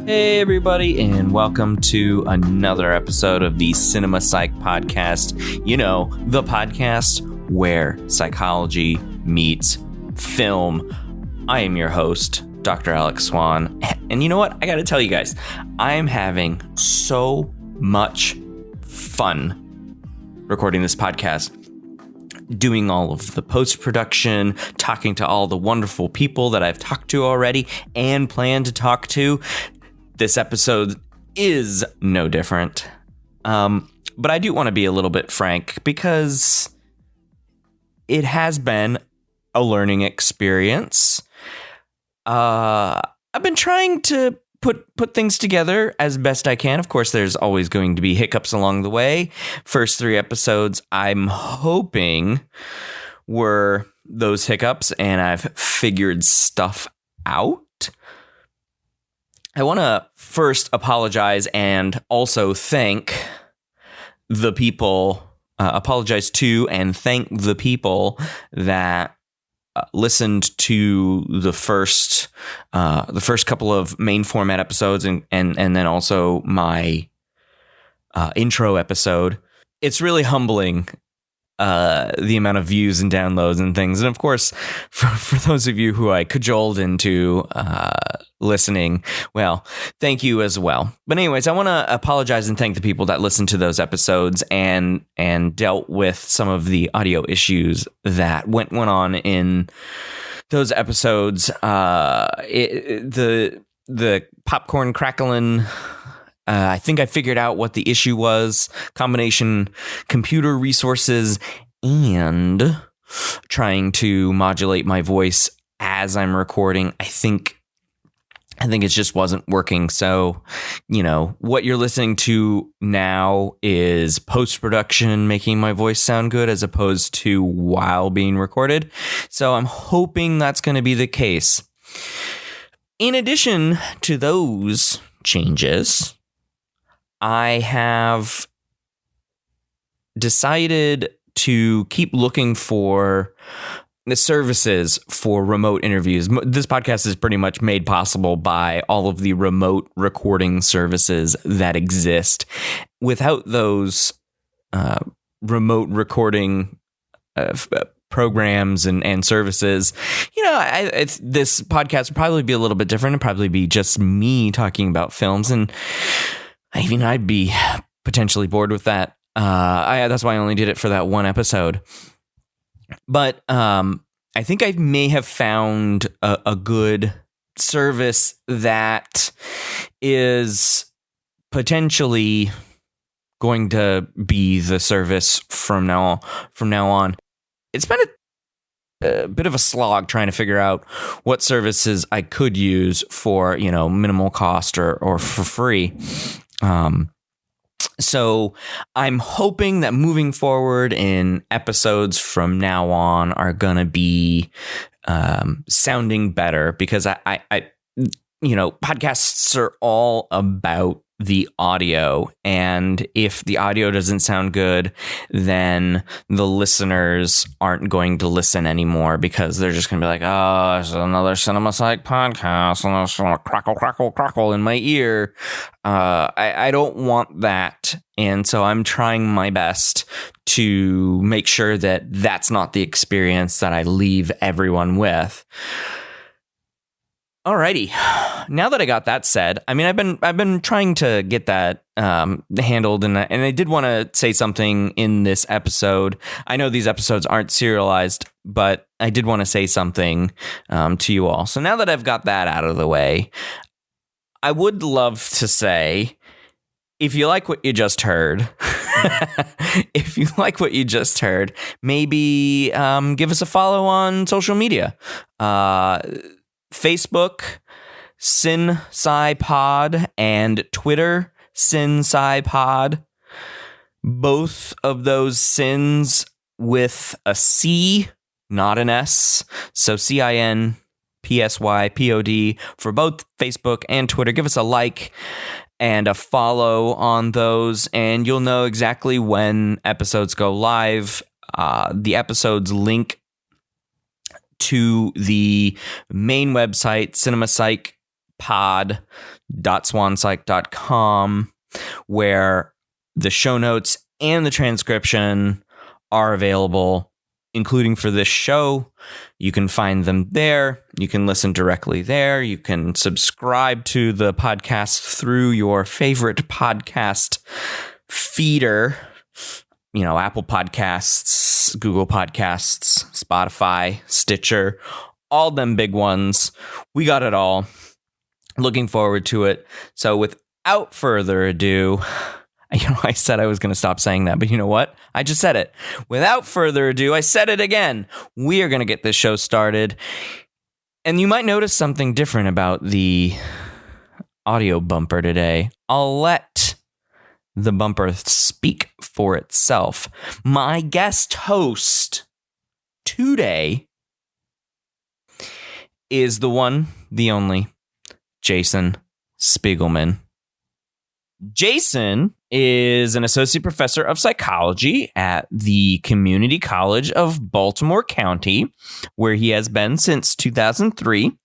Hey everybody, and welcome to another episode of the Cinema Psych Podcast. You know, the podcast where psychology meets film. I am your host, Dr. Alex Swan. And you know what? I gotta tell you guys, I am having so much fun recording this podcast. Doing all of the post-production, talking to all the wonderful people that I've talked to already and plan to talk to. This episode is no different. But I do want to be a little bit frank because it has been a learning experience. I've been trying to put things together as best I can. Of course, there's always going to be hiccups along the way. First 3 episodes, I'm hoping were those hiccups and I've figured stuff out. I want to first apologize and also thank the people, apologize to and thank the people that listened to the first couple of main format episodes and then also my intro episode. It's really humbling, the amount of views and downloads and things. And of course, for those of you who I cajoled into listening, well, thank you as well. But anyways, I want to apologize and thank the people that listened to those episodes and dealt with some of the audio issues that went on in those episodes. The popcorn crackling. I think I figured out what the issue was. Combination computer resources and trying to modulate my voice as I'm recording. I think it just wasn't working. So, you know, what you're listening to now is post-production making my voice sound good as opposed to while being recorded. So I'm hoping that's going to be the case. In addition to those changes, I have decided to keep looking for the services for remote interviews. This podcast is pretty much made possible by all of the remote recording services that exist. Without those remote recording programs and services, you know, this podcast would probably be a little bit different. It'd probably be just me talking about films, and I'd be potentially bored with that. That's why I only did it for that one episode. But I think I may have found a good service that is potentially going to be the service from now on. It's been a bit of a slog trying to figure out what services I could use for, you know, minimal cost or for free. So I'm hoping that moving forward in episodes from now on are going to be sounding better because I you know, podcasts are all about the audio, and if the audio doesn't sound good, then the listeners aren't going to listen anymore because they're just going to be like, oh, it's another Cinema Psych podcast, and it's going to crackle, crackle, crackle in my ear. I don't want that, and so I'm trying my best to make sure that that's not the experience that I leave everyone with. Alrighty. Now that I got that said, I mean, I've been trying to get that handled, and I did want to say something in this episode. I know these episodes aren't serialized, but I did want to say something to you all. So now that I've got that out of the way, I would love to say, if you like what you just heard, maybe give us a follow on social media. Facebook, Sin Sci Pod, and Twitter, Sin Sci Pod. Both of those sins with a C, not an S. So CINPSYPOD for both Facebook and Twitter. Give us a like and a follow on those, and you'll know exactly when episodes go live. The episodes link to the main website, pod.swanpsych.com, where the show notes and the transcription are available, including for this show. You can find them there. You can listen directly there. You can subscribe to the podcast through your favorite podcast feeder, Apple Podcasts, Google Podcasts, Spotify, Stitcher, all them big ones. We got it all. Looking forward to it. So without further ado, I said I was going to stop saying that, but you know what? I just said it. Without further ado, I said it again. We are going to get this show started. And you might notice something different about the audio bumper today. I'll let the bumper speak for itself. My guest host today is the one, the only, Jason Spiegelman. Jason is an associate professor of psychology at the Community College of Baltimore County, where he has been since 2003.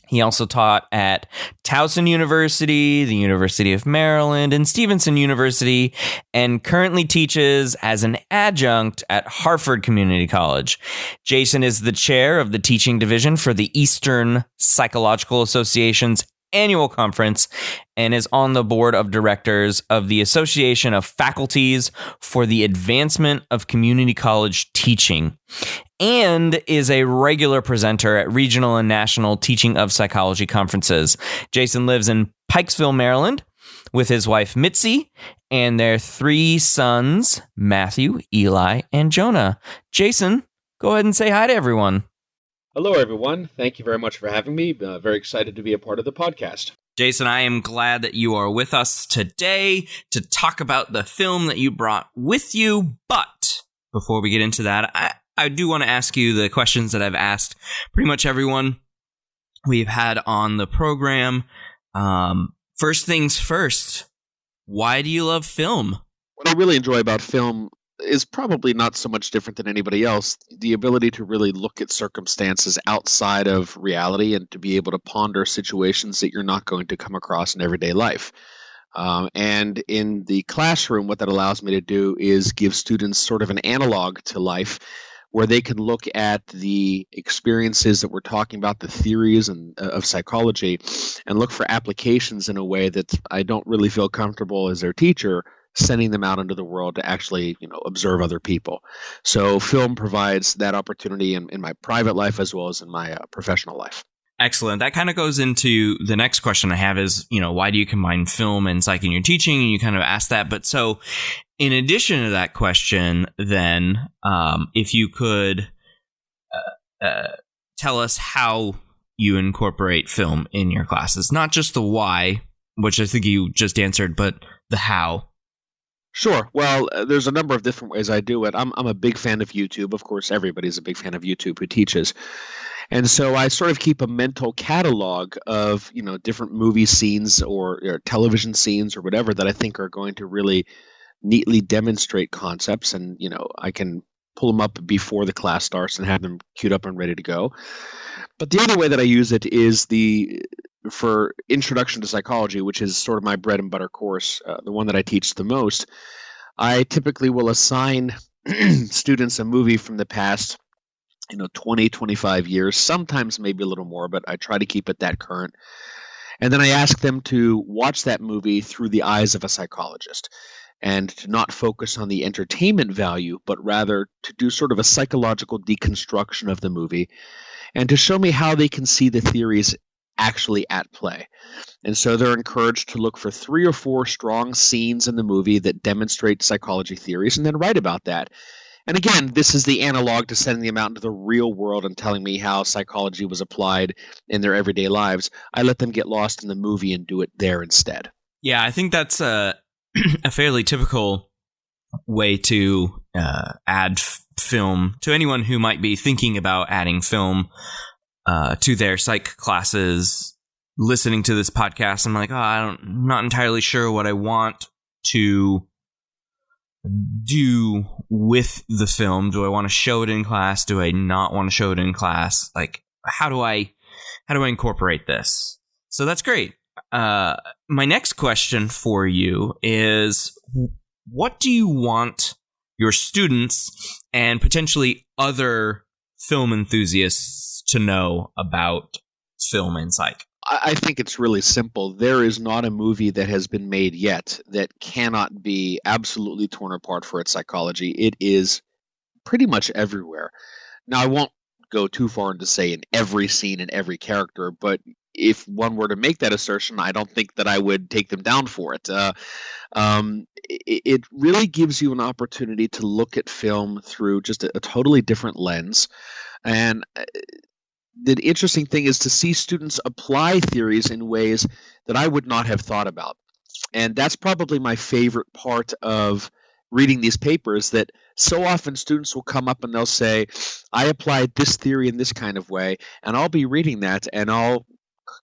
He also taught at Towson University, the University of Maryland, and Stevenson University, and currently teaches as an adjunct at Hartford Community College. Jason is the chair of the teaching division for the Eastern Psychological Association's annual conference and is on the board of directors of the Association of Faculties for the Advancement of Community College Teaching, and is a regular presenter at regional and national teaching of psychology conferences. Jason lives in Pikesville, Maryland, with his wife Mitzi and their 3 sons, Matthew, Eli, and Jonah. Jason, go ahead and say hi to everyone. Hello, everyone. Thank you very much for having me. Very excited to be a part of the podcast. Jason, I am glad that you are with us today to talk about the film that you brought with you. But before we get into that, I do want to ask you the questions that I've asked pretty much everyone we've had on the program. First things first, why do you love film? What I really enjoy about film is probably not so much different than anybody else. The ability to really look at circumstances outside of reality and to be able to ponder situations that you're not going to come across in everyday life. And in the classroom, what that allows me to do is give students sort of an analog to life where they can look at the experiences that we're talking about, the theories of psychology, and look for applications in a way that I don't really feel comfortable as their teacher sending them out into the world to actually, observe other people. So film provides that opportunity in my private life as well as in my professional life. Excellent. That kind of goes into the next question I have is, why do you combine film and psych in your teaching? And you kind of asked that. But so in addition to that question, then, if you could tell us how you incorporate film in your classes, not just the why, which I think you just answered, but the how. Sure. Well, there's a number of different ways I do it. I'm a big fan of YouTube. Of course, everybody's a big fan of YouTube who teaches. And so I sort of keep a mental catalog of, different movie scenes or television scenes or whatever that I think are going to really neatly demonstrate concepts. And, I can pull them up before the class starts and have them queued up and ready to go. But the other way that I use it is for Introduction to Psychology, which is sort of my bread and butter course, the one that I teach the most. I typically will assign students a movie from the past, 20, 25 years, sometimes maybe a little more, but I try to keep it that current. And then I ask them to watch that movie through the eyes of a psychologist and to not focus on the entertainment value, but rather to do sort of a psychological deconstruction of the movie and to show me how they can see the theories actually at play. And so they're encouraged to look for 3 or 4 strong scenes in the movie that demonstrate psychology theories and then write about that. And again, this is the analog to sending them out into the real world and telling me how psychology was applied in their everyday lives. I let them get lost in the movie and do it there instead. Yeah, I think that's a fairly typical way to add film to anyone who might be thinking about adding film to their psych classes. Listening to this podcast, I'm like, I'm not entirely sure what I want to do with the film. Do I want to show it in class? Do I not want to show it in class? Like, how do I incorporate this? So that's great. My next question for you is, what do you want your students and potentially other film enthusiasts to know about film and psych? I think it's really simple. There is not a movie that has been made yet that cannot be absolutely torn apart for its psychology. It is pretty much everywhere. Now, I won't go too far into say in every scene and every character, but if one were to make that assertion, I don't think that I would take them down for it. It really gives you an opportunity to look at film through just a totally different lens. And the interesting thing is to see students apply theories in ways that I would not have thought about. And that's probably my favorite part of reading these papers, that so often students will come up and they'll say, I applied this theory in this kind of way, and I'll be reading that and I'll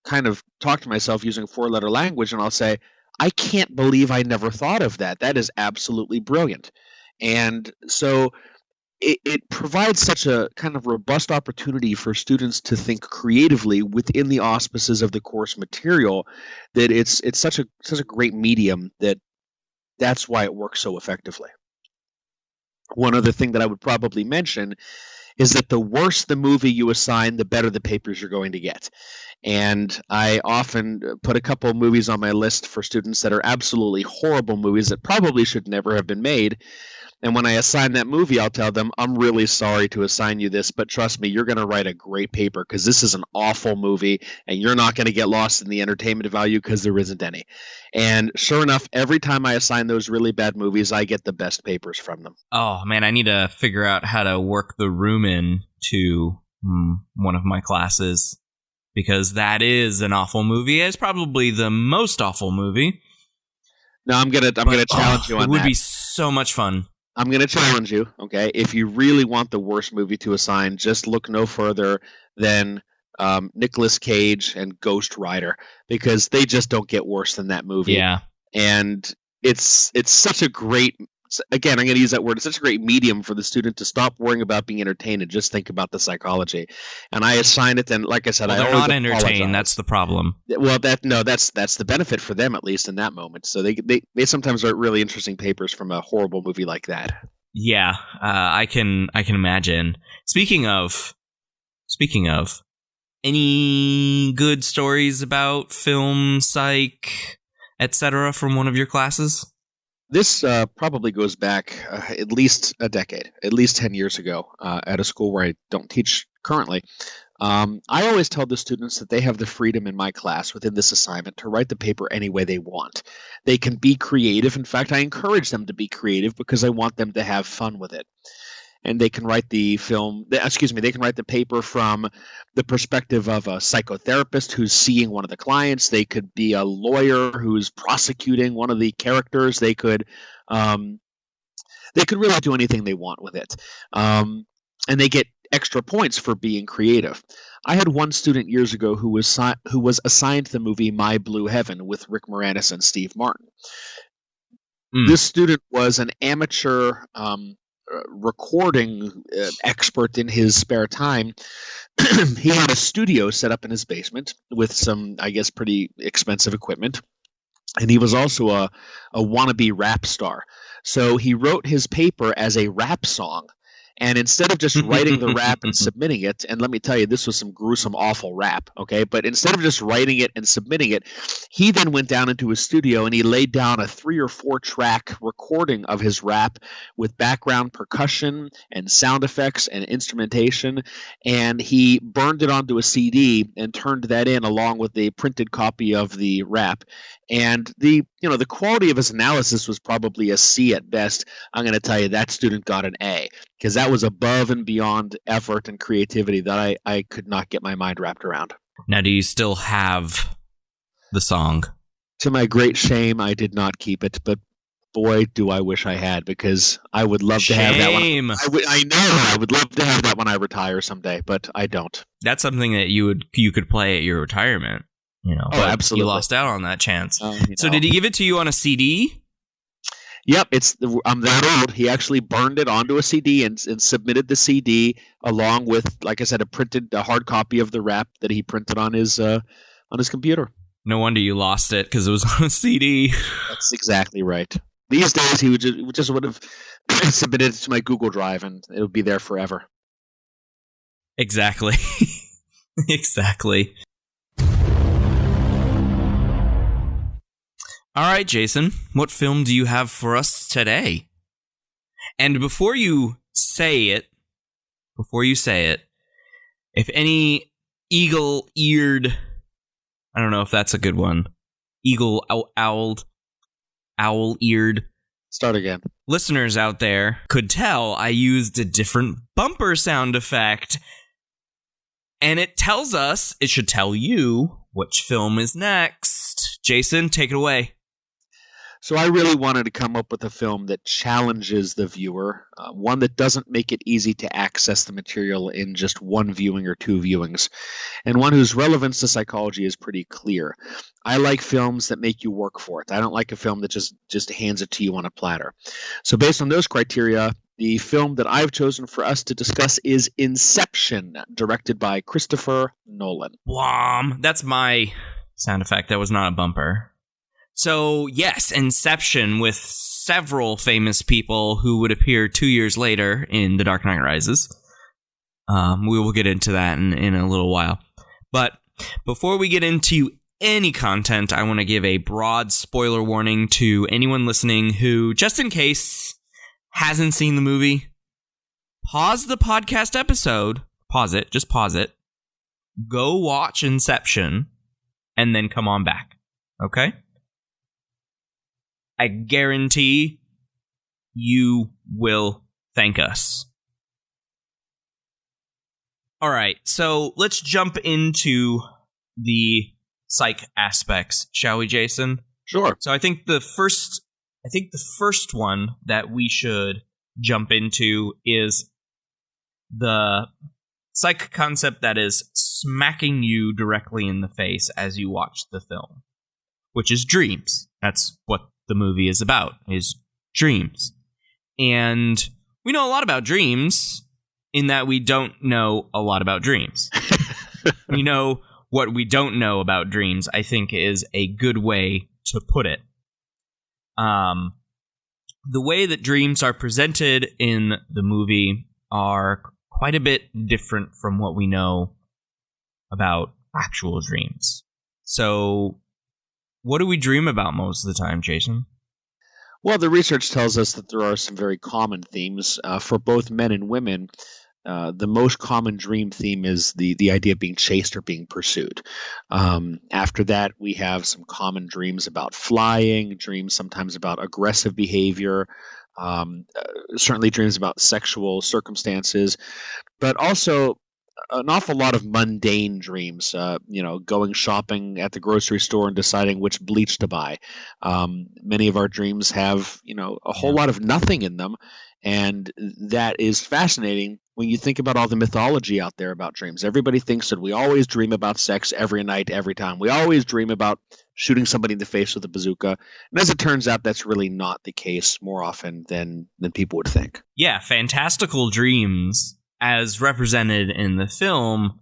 kind of talk to myself using four-letter language and I'll say, I can't believe I never thought of that. That is absolutely brilliant. And so it provides such a kind of robust opportunity for students to think creatively within the auspices of the course material, that it's such a great medium that's why it works so effectively. One other thing that I would probably mention is that the worse the movie you assign, the better the papers you're going to get. And I often put a couple of movies on my list for students that are absolutely horrible movies that probably should never have been made. And when I assign that movie, I'll tell them, I'm really sorry to assign you this, but trust me, you're going to write a great paper because this is an awful movie and you're not going to get lost in the entertainment value because there isn't any. And sure enough, every time I assign those really bad movies, I get the best papers from them. Oh, man, I need to figure out how to work The Room into one of my classes, because that is an awful movie. It's probably the most awful movie. No, I'm gonna challenge you on that. It would be so much fun. I'm going to challenge you, okay? If you really want the worst movie to assign, just look no further than Nicolas Cage and Ghost Rider, because they just don't get worse than that movie. Yeah. And it's such a great, again, I'm going to use that word, it's such a great medium for the student to stop worrying about being entertained and just think about the psychology. And I assign it, and like I said, they're not entertained. That's the problem. Well, that's the benefit for them, at least in that moment. So they sometimes write really interesting papers from a horrible movie like that. Yeah, I can imagine. Speaking of, any good stories about film, psych, etc. from one of your classes? This probably goes back at least a decade, at least 10 years ago, at a school where I don't teach currently. I always tell the students that they have the freedom in my class within this assignment to write the paper any way they want. They can be creative. In fact, I encourage them to be creative because I want them to have fun with it. And they can write they can write the paper from the perspective of a psychotherapist who's seeing one of the clients. They could be a lawyer who's prosecuting one of the characters. They could really do anything they want with it. And they get extra points for being creative. I had one student years ago who was assigned the movie My Blue Heaven with Rick Moranis and Steve Martin. This student was an amateur recording expert in his spare time. He had a studio set up in his basement with some, I guess, pretty expensive equipment. And he was also a wannabe rap star. So he wrote his paper as a rap song. And instead of just writing the rap and submitting it, and let me tell you, this was some gruesome, awful rap, okay? But instead of just writing it and submitting it, he then went down into his studio and he laid down a 3 or 4 track recording of his rap with background percussion and sound effects and instrumentation. And he burned it onto a CD and turned that in along with a printed copy of the rap. And the quality of his analysis was probably a C at best. I'm going to tell you that student got an A, because that was above and beyond effort and creativity that I could not get my mind wrapped around. Now, do you still have the song? To my great shame, I did not keep it, but boy, do I wish I had, because I would love to have that one. I know I would love to have that when I retire someday, but I don't. That's something that you could play at your retirement. But absolutely. You lost out on that chance. So did he give it to you on a CD? Yep, I'm that old. He actually burned it onto a CD and submitted the CD along with, like I said, a hard copy of the rap that he printed on his computer. No wonder you lost it, because it was on a CD. That's exactly right. These days, he would have submitted it to my Google Drive, and it would be there forever. Exactly. Exactly. All right, Jason, what film do you have for us today? And before you say it, if any eagle-eared, I don't know if that's a good one, owl-eared Start again. listeners out there could tell, I used a different bumper sound effect. And it should tell you which film is next. Jason, take it away. So I really wanted to come up with a film that challenges the viewer, one that doesn't make it easy to access the material in just one viewing or two viewings, and one whose relevance to psychology is pretty clear. I like films that make you work for it. I don't like a film that just hands it to you on a platter. So based on those criteria, the film that I've chosen for us to discuss is Inception, directed by Christopher Nolan. Blom. That's my sound effect. That was not a bumper. So, yes, Inception, with several famous people who would appear 2 years later in The Dark Knight Rises. We will get into that in a little while. But before we get into any content, I want to give a broad spoiler warning to anyone listening who, just in case, hasn't seen the movie. Pause the podcast episode. Pause it. Just pause it. Go watch Inception, and then come on back. Okay? I guarantee you will thank us. All right, so let's jump into the psych aspects, shall we, Jason? Sure. So I think the first one that we should jump into is the psych concept that is smacking you directly in the face as you watch the film, which is dreams. That's what the movie is about, is dreams. And we know a lot about dreams in that we don't know a lot about dreams. We know what we don't know about dreams, I think, is a good way to put it. The way that dreams are presented in the movie are quite a bit different from what we know about actual dreams. So, what do we dream about most of the time, Jason? Well, the research tells us that there are some very common themes for both men and women. The most common dream theme is the idea of being chased or being pursued. After that, we have some common dreams about flying, dreams sometimes about aggressive behavior, certainly dreams about sexual circumstances, but also an awful lot of mundane dreams, going shopping at the grocery store and deciding which bleach to buy. Many of our dreams have, a whole lot of nothing in them. And that is fascinating when you think about all the mythology out there about dreams. Everybody thinks that we always dream about sex every night, every time. We always dream about shooting somebody in the face with a bazooka. And as it turns out, that's really not the case more often than people would think. Yeah, fantastical dreams, as represented in the film,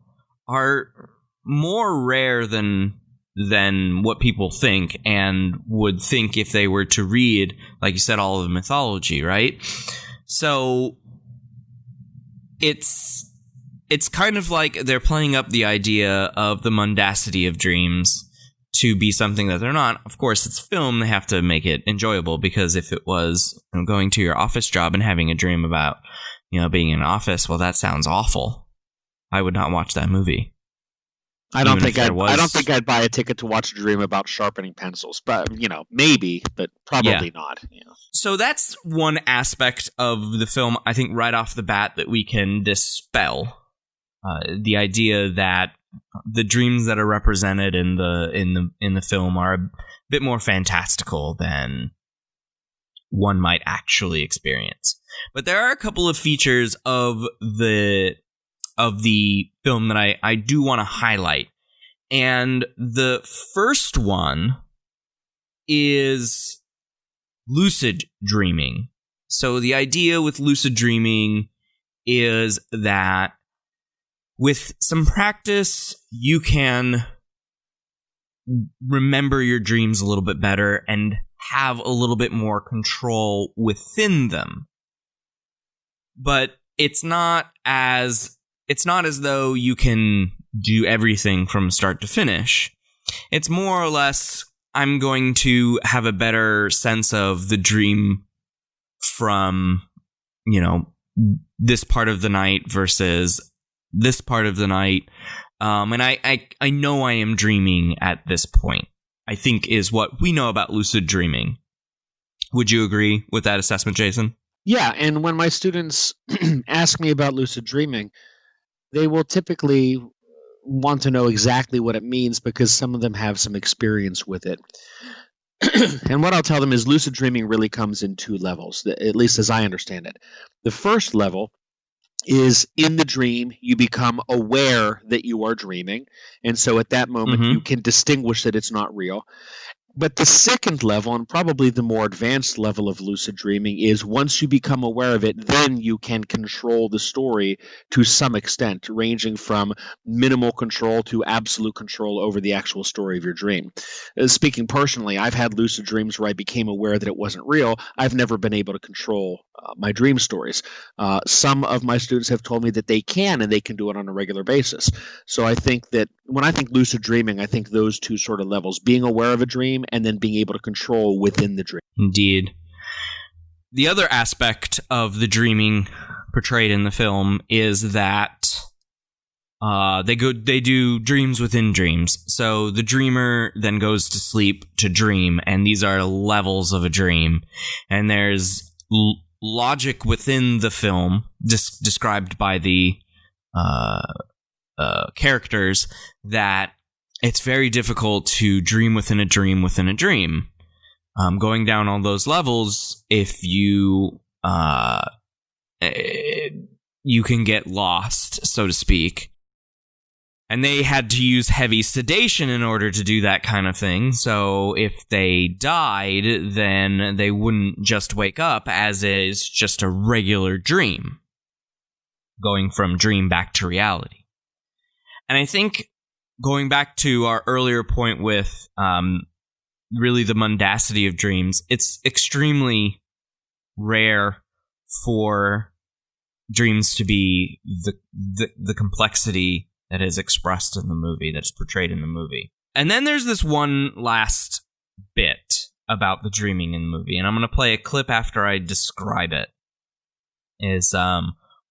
are more rare than what people think and would think if they were to read, like you said, all of the mythology, right? So it's kind of like they're playing up the idea of the mundacity of dreams to be something that they're not. Of course, it's film. They have to make it enjoyable, because if it was going to your office job and having a dream about, being in an office, well, that sounds awful. I would not watch that movie. I don't think I'd buy a ticket to watch a dream about sharpening pencils, but maybe, but probably not. So that's one aspect of the film, I think, right off the bat that we can dispel. The idea that the dreams that are represented in the film are a bit more fantastical than one might actually experience. But there are a couple of features of the film that I do want to highlight. And the first one is lucid dreaming. So the idea with lucid dreaming is that with some practice, you can remember your dreams a little bit better and have a little bit more control within them. But it's not as though you can do everything from start to finish. It's more or less, I'm going to have a better sense of the dream from, this part of the night versus this part of the night. And I know I am dreaming at this point, I think is what we know about lucid dreaming. Would you agree with that assessment, Jason? Yeah, and when my students ask me about lucid dreaming, they will typically want to know exactly what it means because some of them have some experience with it. And what I'll tell them is lucid dreaming really comes in two levels, at least as I understand it. The first level is in the dream, you become aware that you are dreaming. And so at that moment, you can distinguish that it's not real. But the second level, and probably the more advanced level of lucid dreaming, is once you become aware of it, then you can control the story to some extent, ranging from minimal control to absolute control over the actual story of your dream. Speaking personally, I've had lucid dreams where I became aware that it wasn't real. I've never been able to control my dream stories. Some of my students have told me that they can, and they can do it on a regular basis. So I think that when I think lucid dreaming, I think those two sort of levels, being aware of a dream and then being able to control within the dream. Indeed. The other aspect of the dreaming portrayed in the film is that they do dreams within dreams. So the dreamer then goes to sleep to dream, and these are levels of a dream. And there's logic within the film described by the characters that it's very difficult to dream within a dream within a dream. Going down all those levels, if you can get lost, so to speak. And they had to use heavy sedation in order to do that kind of thing. So if they died, then they wouldn't just wake up as is just a regular dream, going from dream back to reality. And I think going back to our earlier point with really the mundacity of dreams, it's extremely rare for dreams to be the complexity that is expressed in the movie, that's portrayed in the movie. And then there's this one last bit about the dreaming in the movie, and I'm going to play a clip after I describe it, is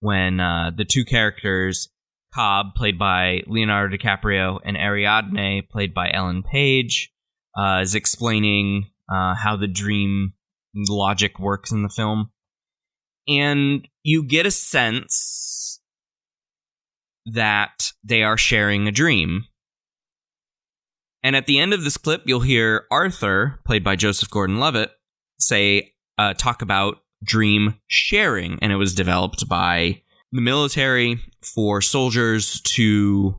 when the two characters, Cobb, played by Leonardo DiCaprio, and Ariadne, played by Ellen Page, is explaining how the dream logic works in the film. And you get a sense that they are sharing a dream. And at the end of this clip, you'll hear Arthur, played by Joseph Gordon-Levitt, talk about dream sharing. And it was developed by the military for soldiers to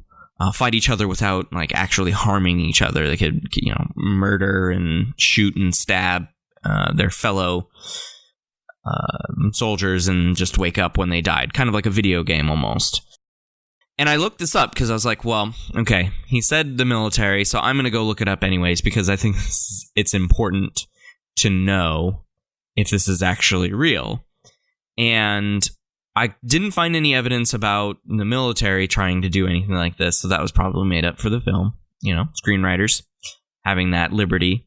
fight each other without actually harming each other. They could, murder and shoot and stab their fellow soldiers and just wake up when they died. Kind of like a video game almost. And I looked this up because I was like, well, okay, he said the military, so I'm going to go look it up anyways because I think it's important to know if this is actually real. And I didn't find any evidence about the military trying to do anything like this, so that was probably made up for the film. Screenwriters having that liberty.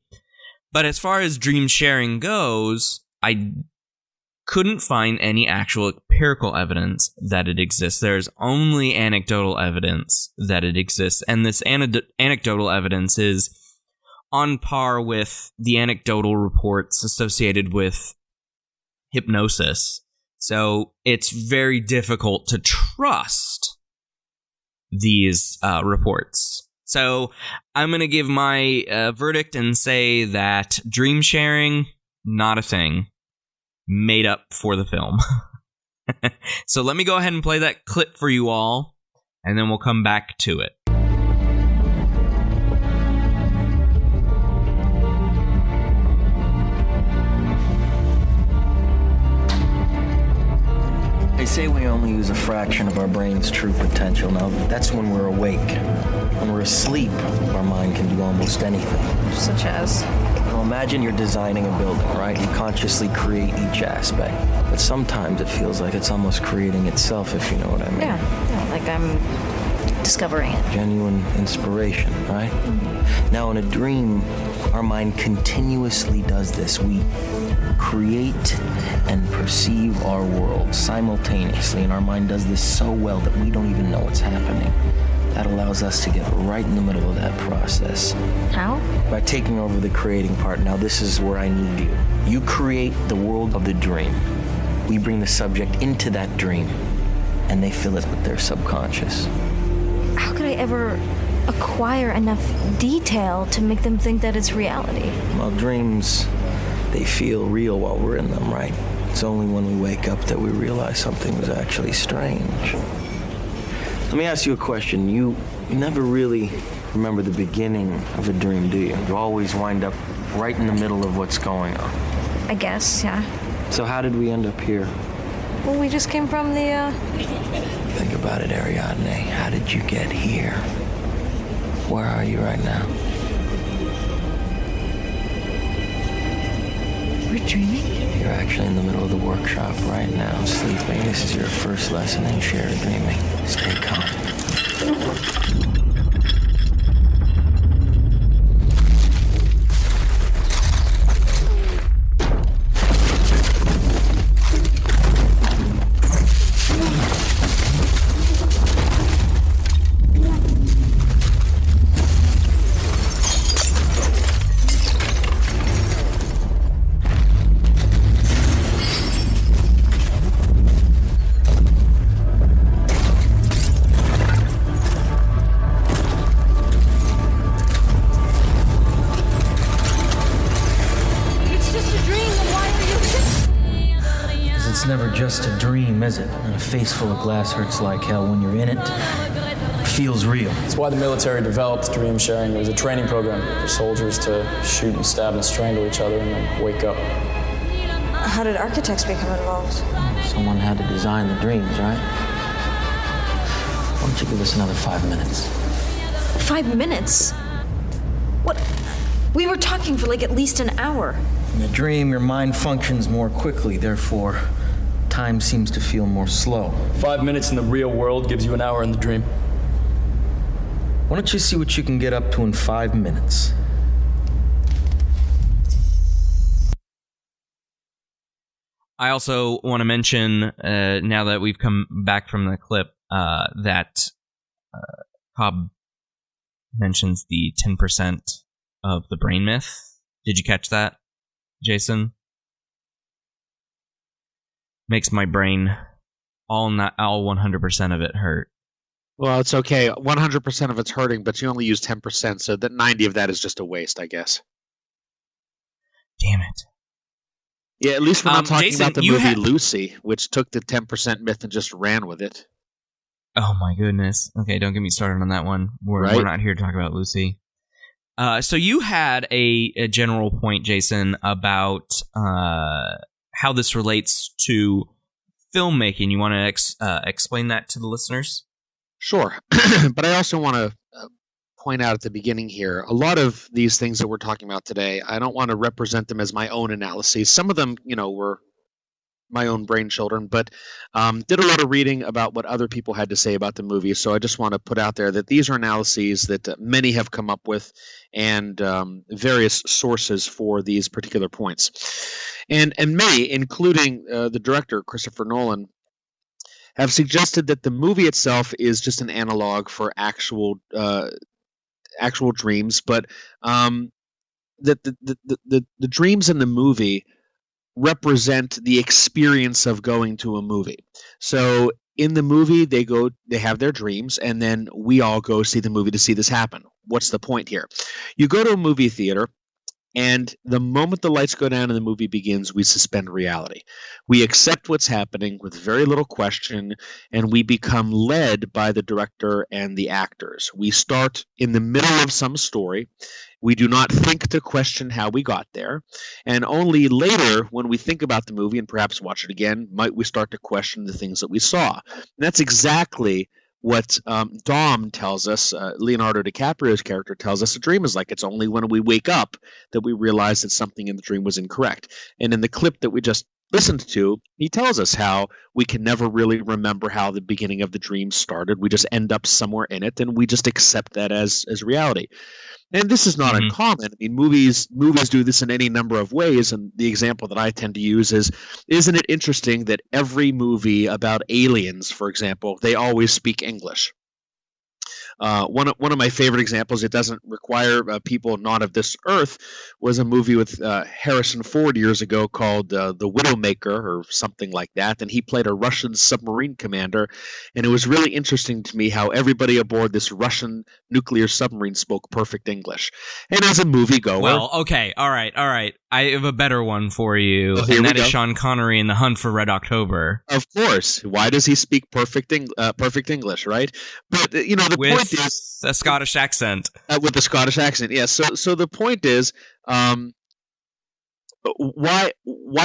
But as far as dream sharing goes, I couldn't find any actual empirical evidence that it exists. There's only anecdotal evidence that it exists, and this anecdotal evidence is on par with the anecdotal reports associated with hypnosis. So it's very difficult to trust these reports. So I'm going to give my verdict and say that dream sharing, not a thing. Made up for the film. So let me go ahead and play that clip for you all, and then we'll come back to it. They say we only use a fraction of our brain's true potential. Now, that's when we're awake. When we're asleep, our mind can do almost anything. Such as? Now, imagine you're designing a building, right? You consciously create each aspect. But sometimes it feels like it's almost creating itself, if you know what I mean. Yeah, like I'm discovering it. Genuine inspiration, right? Mm-hmm. Now, in a dream, our mind continuously does this. We create and perceive our world simultaneously, and our mind does this so well that we don't even know what's happening. That allows us to get right in the middle of that process. How? By taking over the creating part. Now, this is where I need you. You create the world of the dream. We bring the subject into that dream, and they fill it with their subconscious. How could I ever acquire enough detail to make them think that it's reality? Well, dreams, they feel real while we're in them, right? It's only when we wake up that we realize something was actually strange. Let me ask you a question. You never really remember the beginning of a dream, do you? You always wind up right in the middle of what's going on. I guess, yeah. So how did we end up here? Well, we just came from the, Think about it, Ariadne. How did you get here? Where are you right now? We're dreaming? You're actually in the middle of the workshop right now, sleeping. This is your first lesson in shared dreaming. Stay calm. It's never just a dream, is it? And a face full of glass hurts like hell. When you're in it, it feels real. It's why the military developed dream sharing. It was a training program for soldiers to shoot and stab and strangle each other and then wake up. How did architects become involved? Someone had to design the dreams, right? Why don't you give us another 5 minutes? 5 minutes? What? We were talking for like at least an hour. In a dream, your mind functions more quickly, therefore, time seems to feel more slow. 5 minutes in the real world gives you an hour in the dream. Why don't you see what you can get up to in 5 minutes? I also want to mention, now that we've come back from the clip, that Cobb mentions the 10% of the brain myth. Did you catch that, Jason? Makes my brain all 100% of it hurt. Well, it's okay. 100% of it's hurting, but you only use 10%, so that 90 of that is just a waste, I guess. Damn it. Yeah, at least we're not talking Jason, about the movie Lucy, which took the 10% myth and just ran with it. Oh my goodness. Okay, don't get me started on that one. We're not here to talk about Lucy. So you had a general point, Jason, about how this relates to filmmaking. You want to explain that to the listeners? Sure. But I also want to point out at the beginning here, a lot of these things that we're talking about today, I don't want to represent them as my own analyses. Some of them, were my own brain children, but did a lot of reading about what other people had to say about the movie. So I just want to put out there that these are analyses that many have come up with and various sources for these particular points. And many, including the director, Christopher Nolan, have suggested that the movie itself is just an analog for actual dreams, but that the dreams in the movie represent the experience of going to a movie. So in the movie, they have their dreams, and then we all go see the movie to see this happen. What's the point here? You go to a movie theater, And the moment the lights go down and the movie begins, we suspend reality. We accept what's happening with very little question, and we become led by the director and the actors. We start in the middle of some story. We do not think to question how we got there. And only later, when we think about the movie and perhaps watch it again, might we start to question the things that we saw. And that's exactly what Dom tells us, Leonardo DiCaprio's character tells us a dream is like. It's only when we wake up that we realize that something in the dream was incorrect. And in the clip that we just listened to, he tells us how we can never really remember how the beginning of the dream started. We just end up somewhere in it, and we just accept that as reality. And this is not uncommon. I mean, movies do this in any number of ways, and the example that I tend to use is, isn't it interesting that every movie about aliens, for example, they always speak English? One of my favorite examples, it doesn't require people not of this earth, was a movie with Harrison Ford years ago called The Widowmaker or something like that, and he played a Russian submarine commander, and it was really interesting to me how everybody aboard this Russian nuclear submarine spoke perfect English. And as a moviegoer... Well, okay, all right. I have a better one for you, and that is Sean Connery in The Hunt for Red October. Of course. Why does he speak perfect English, right? But, the point is... a Scottish accent. With the Scottish accent, yeah. So the point is, why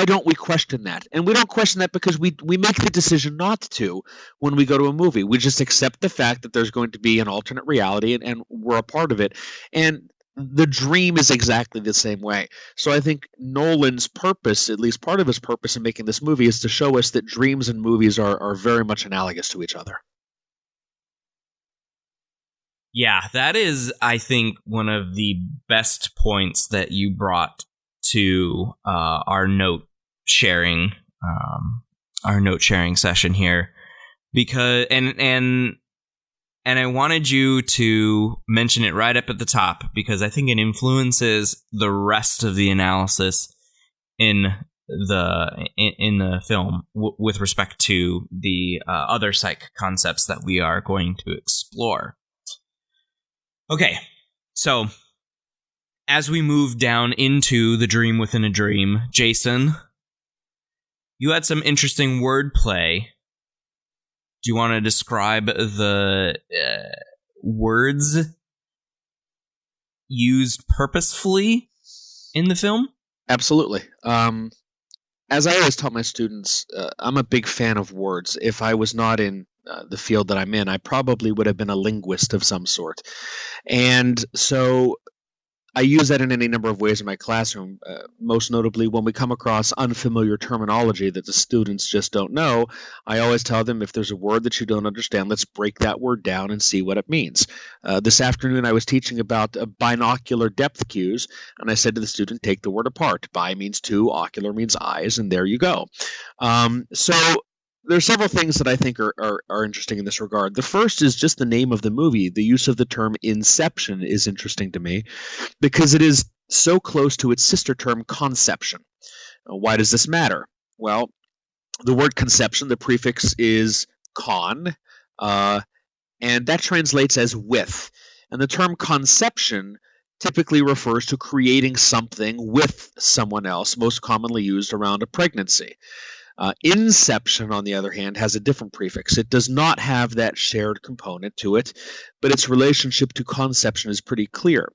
don't we question that? And we don't question that because we make the decision not to when we go to a movie. We just accept the fact that there's going to be an alternate reality, and we're a part of it. And the dream is exactly the same way. So I think Nolan's purpose, at least part of his purpose in making this movie, is to show us that dreams and movies are very much analogous to each other. Yeah, that is, I think, one of the best points that you brought to our note sharing session here, because and I wanted you to mention it right up at the top because I think it influences the rest of the analysis in the film with respect to the other psych concepts that we are going to explore. Okay, so as we move down into the dream within a dream, Jason, you had some interesting wordplay. Do you want to describe the words used purposefully in the film? Absolutely. As I always taught my students, I'm a big fan of words. If I was not in the field that I'm in, I probably would have been a linguist of some sort. And so I use that in any number of ways in my classroom, most notably when we come across unfamiliar terminology that the students just don't know. I always tell them, if there's a word that you don't understand, let's break that word down and see what it means. This afternoon I was teaching about binocular depth cues, and I said to the student, take the word apart. Bi means two, ocular means eyes, and there you go. So there are several things that I think are interesting in this regard. The first is just the name of the movie. The use of the term Inception is interesting to me because it is so close to its sister term conception. Why does this matter? Well, the word conception, the prefix is con, and that translates as with. And the term conception typically refers to creating something with someone else, most commonly used around a pregnancy. Inception, on the other hand, has a different prefix. It does not have that shared component to it, but its relationship to conception is pretty clear.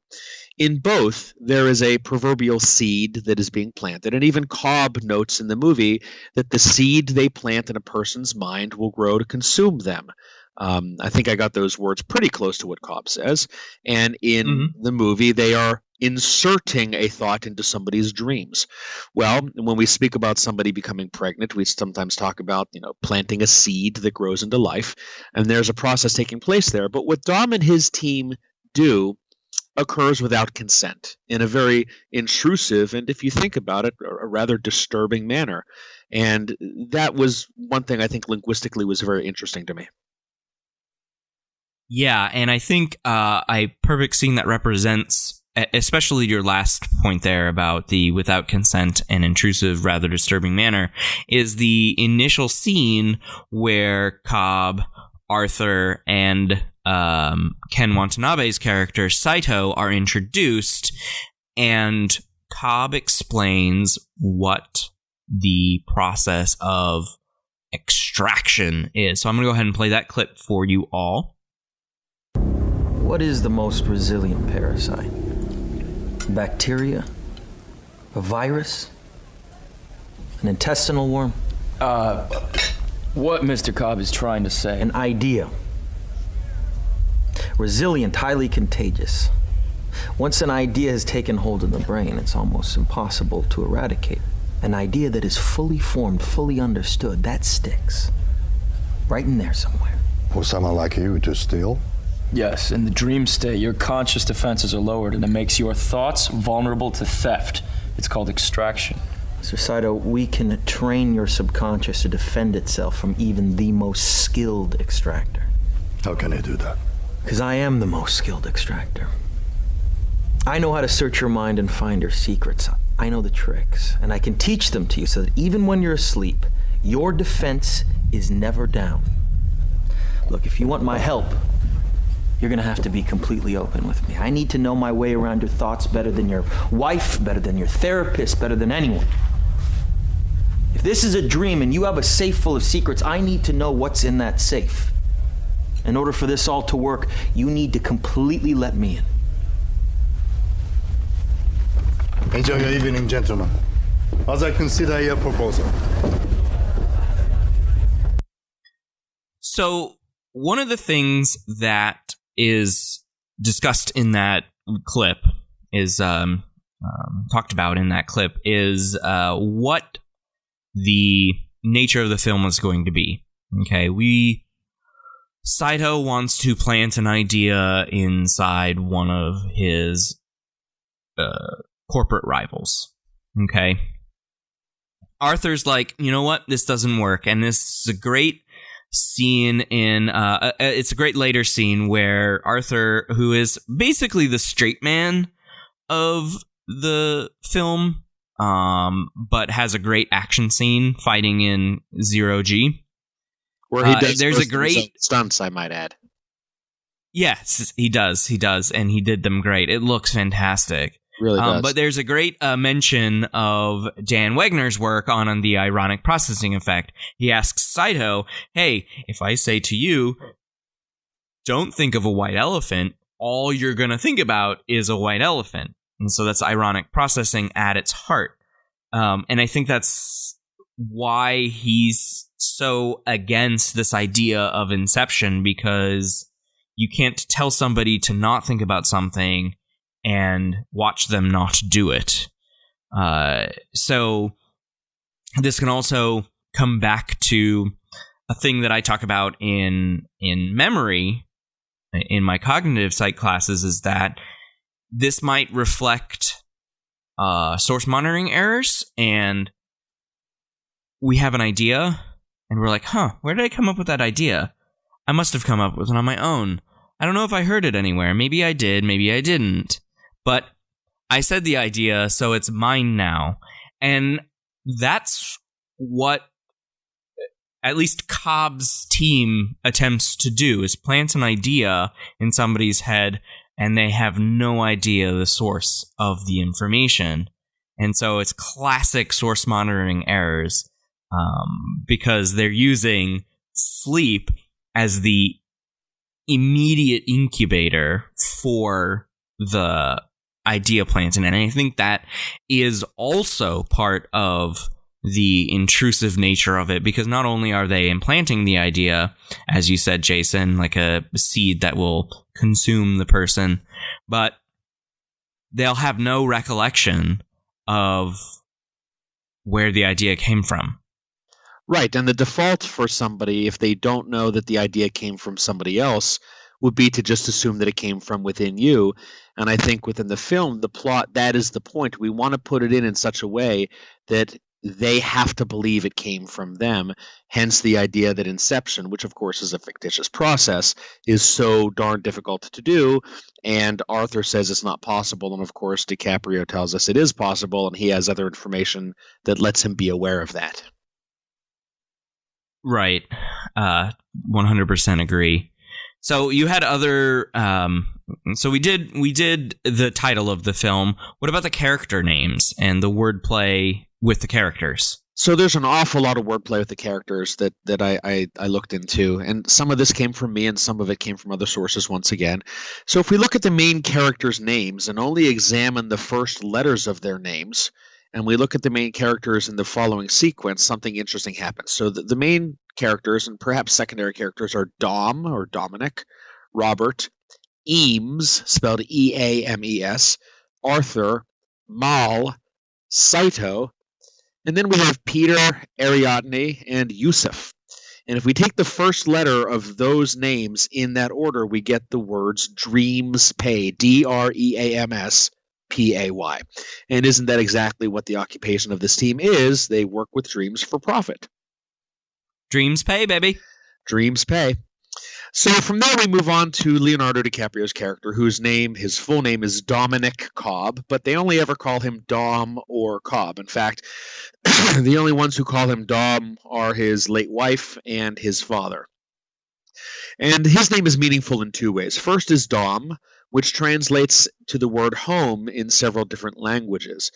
In both, there is a proverbial seed that is being planted, and even Cobb notes in the movie that the seed they plant in a person's mind will grow to consume them. I think I got those words pretty close to what Cobb says. And in the movie, they are inserting a thought into somebody's dreams. Well, when we speak about somebody becoming pregnant, we sometimes talk about, planting a seed that grows into life. And there's a process taking place there. But what Dom and his team do occurs without consent in a very intrusive and, if you think about it, a rather disturbing manner. And that was one thing I think linguistically was very interesting to me. Yeah, and I think a perfect scene that represents, especially your last point there about the without consent and intrusive, rather disturbing manner, is the initial scene where Cobb, Arthur, and Ken Watanabe's character, Saito, are introduced, and Cobb explains what the process of extraction is. So I'm going to go ahead and play that clip for you all. What is the most resilient parasite? Bacteria? A virus? An intestinal worm? What Mr. Cobb is trying to say. An idea. Resilient, highly contagious. Once an idea has taken hold of the brain, it's almost impossible to eradicate. An idea that is fully formed, fully understood, that sticks. Right in there somewhere. For someone like you to steal? Yes, in the dream state, your conscious defenses are lowered, and it makes your thoughts vulnerable to theft. It's called extraction. Mr. Saito, we can train your subconscious to defend itself from even the most skilled extractor. How can I do that? Because I am the most skilled extractor. I know how to search your mind and find your secrets. I know the tricks, and I can teach them to you so that even when you're asleep, your defense is never down. Look, if you want my help, you're gonna have to be completely open with me. I need to know my way around your thoughts better than your wife, better than your therapist, better than anyone. If this is a dream and you have a safe full of secrets, I need to know what's in that safe. In order for this all to work, you need to completely let me in. Enjoy your evening, gentlemen. As I consider your proposal. So one of the things that is discussed in that clip is talked about in that clip is what the nature of the film is going to be. Okay, Saito wants to plant an idea inside one of his corporate rivals. Okay, Arthur's like, you know what, this doesn't work, and this is a great scene in it's a great later scene where Arthur, who is basically the straight man of the film, but has a great action scene fighting in 0G, where he does there's a great stunts, I might add. Yes, he does, and he did them great. It looks fantastic. Really does. But there's a great mention of Dan Wegner's work on the ironic processing effect. He asks Saito, hey, if I say to you, don't think of a white elephant, all you're going to think about is a white elephant. And so that's ironic processing at its heart. And I think that's why he's so against this idea of Inception, because you can't tell somebody to not think about something and watch them not do it. So this can also come back to a thing that I talk about in memory, in my cognitive psych classes, is that this might reflect source monitoring errors, and we have an idea, and we're like, where did I come up with that idea? I must have come up with it on my own. I don't know if I heard it anywhere. Maybe I did, maybe I didn't. But I said the idea, so it's mine now. And that's what at least Cobb's team attempts to do, is plant an idea in somebody's head, and they have no idea the source of the information. And so it's classic source monitoring errors, because they're using sleep as the immediate incubator for the idea planting. And I think that is also part of the intrusive nature of it, because not only are they implanting the idea, as you said, Jason, like a seed that will consume the person, but they'll have no recollection of where the idea came from. Right, and the default for somebody, if they don't know that the idea came from somebody else, would be to just assume that it came from within you. And I think within the film, the plot, that is the point. We want to put it in such a way that they have to believe it came from them. Hence the idea that Inception, which of course is a fictitious process, is so darn difficult to do. And Arthur says it's not possible. And of course, DiCaprio tells us it is possible, and he has other information that lets him be aware of that. Right. 100% agree. So you had other So we did the title of the film. What about the character names and the wordplay with the characters? So there's an awful lot of wordplay with the characters that I looked into, and some of this came from me and some of it came from other sources once again. So if we look at the main characters' names and only examine the first letters of their names, and we look at the main characters in the following sequence, something interesting happens. So the main characters and perhaps secondary characters are Dom or Dominic, Robert, Eames, spelled Eames, Arthur, Mal, Saito, and then we have Peter, Ariadne, and Yusuf. And if we take the first letter of those names in that order, we get the words Dreams Pay, DREAMSPAY. And isn't that exactly what the occupation of this team is? They work with dreams for profit. Dreams pay, baby. Dreams pay. So from there we move on to Leonardo DiCaprio's character, his full name is Dominic Cobb, but they only ever call him Dom or Cobb. In fact, the only ones who call him Dom are his late wife and his father. And his name is meaningful in two ways. First is Dom, which translates to the word home in several different languages.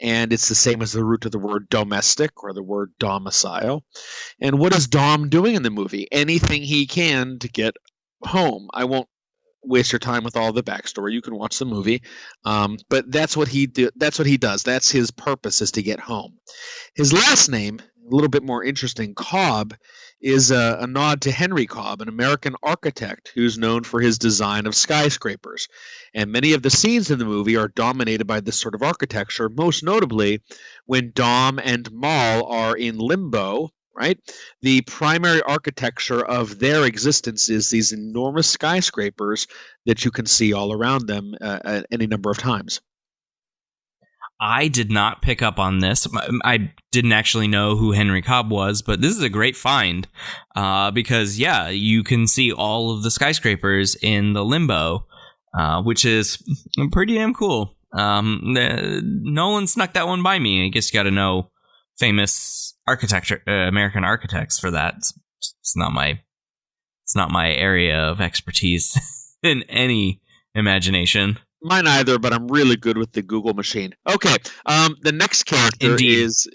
And it's the same as the root of the word domestic or the word domicile. And what is Dom doing in the movie? Anything he can to get home. I won't waste your time with all the backstory. You can watch the movie. But that's what he does. That's his purpose, is to get home. His last name, a little bit more interesting, Cobb, is a nod to Henry Cobb, an American architect who's known for his design of skyscrapers. And many of the scenes in the movie are dominated by this sort of architecture, most notably when Dom and Mal are in limbo, right? The primary architecture of their existence is these enormous skyscrapers that you can see all around them any number of times. I did not pick up on this. I didn't actually know who Henry Cobb was, but this is a great find because, yeah, you can see all of the skyscrapers in the limbo, which is pretty damn cool. Nolan snuck that one by me. I guess you got to know famous American architects for that. It's not my area of expertise in any imagination. Mine either, but I'm really good with the Google machine. Okay, the next character is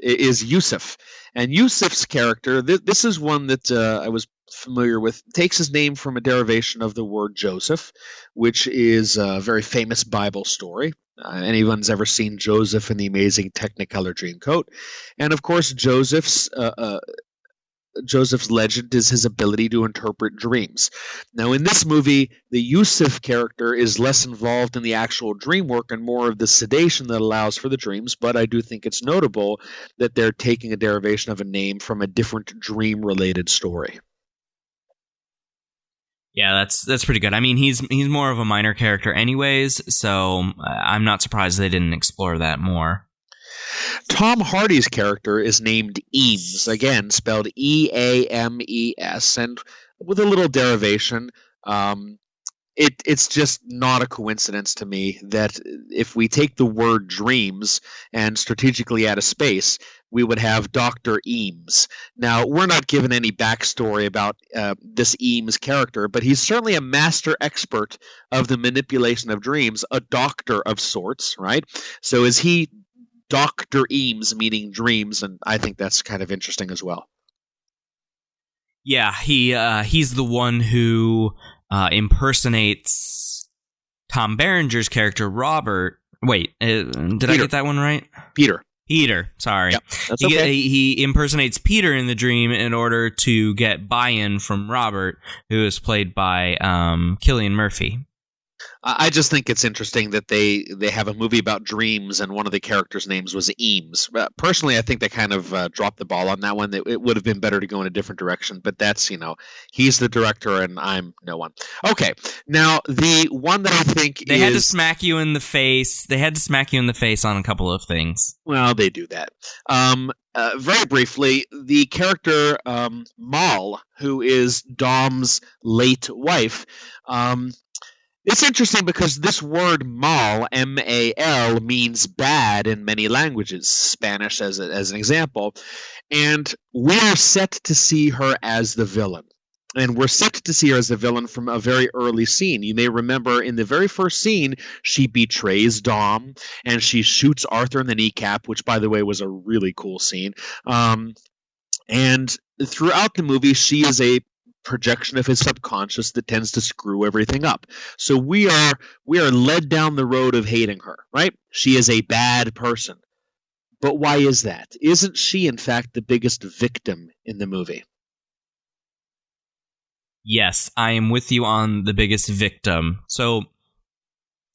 Yusuf, and Yusuf's character. This is one that I was familiar with. Takes his name from a derivation of the word Joseph, which is a very famous Bible story. Anyone's ever seen Joseph in the Amazing Technicolor Dreamcoat, and of course Joseph's legend is his ability to interpret dreams. Now, in this movie, the Yusuf character is less involved in the actual dream work and more of the sedation that allows for the dreams, but I do think it's notable that they're taking a derivation of a name from a different dream-related story. Yeah, that's pretty good. I mean, he's more of a minor character anyways, so I'm not surprised they didn't explore that more. Tom Hardy's character is named Eames, again spelled Eames, and with a little derivation. It's just not a coincidence to me that if we take the word dreams and strategically add a space, we would have Dr. Eames. Now, we're not given any backstory about this Eames character, but he's certainly a master expert of the manipulation of dreams, a doctor of sorts, right? So is he Dr. Eames, meaning dreams, and I think that's kind of interesting as well. Yeah, he's the one who impersonates Tom Berenger's character, Robert. Wait, did I get that one right? Peter, sorry. Yep, that's okay. He impersonates Peter in the dream in order to get buy-in from Robert, who is played by Cillian Murphy. I just think it's interesting that they have a movie about dreams and one of the characters' names was Eames. Personally, I think they kind of dropped the ball on that one. It would have been better to go in a different direction, but that's, he's the director and I'm no one. Okay, now the one that I think They had to smack you in the face. They had to smack you in the face on a couple of things. Well, they do that. Very briefly, the character Mal, who is Dom's late wife, it's interesting because this word mal, M-A-L, means bad in many languages, Spanish as an example, and we are set to see her as the villain. And we're set to see her as a villain from a very early scene. You may remember in the very first scene, she betrays Dom and she shoots Arthur in the kneecap, which, by the way, was a really cool scene. And throughout the movie, she is a projection of his subconscious that tends to screw everything up. So we are led down the road of hating her, right? She is a bad person. But why is that? Isn't she, in fact, the biggest victim in the movie? Yes, I am with you on the biggest victim. So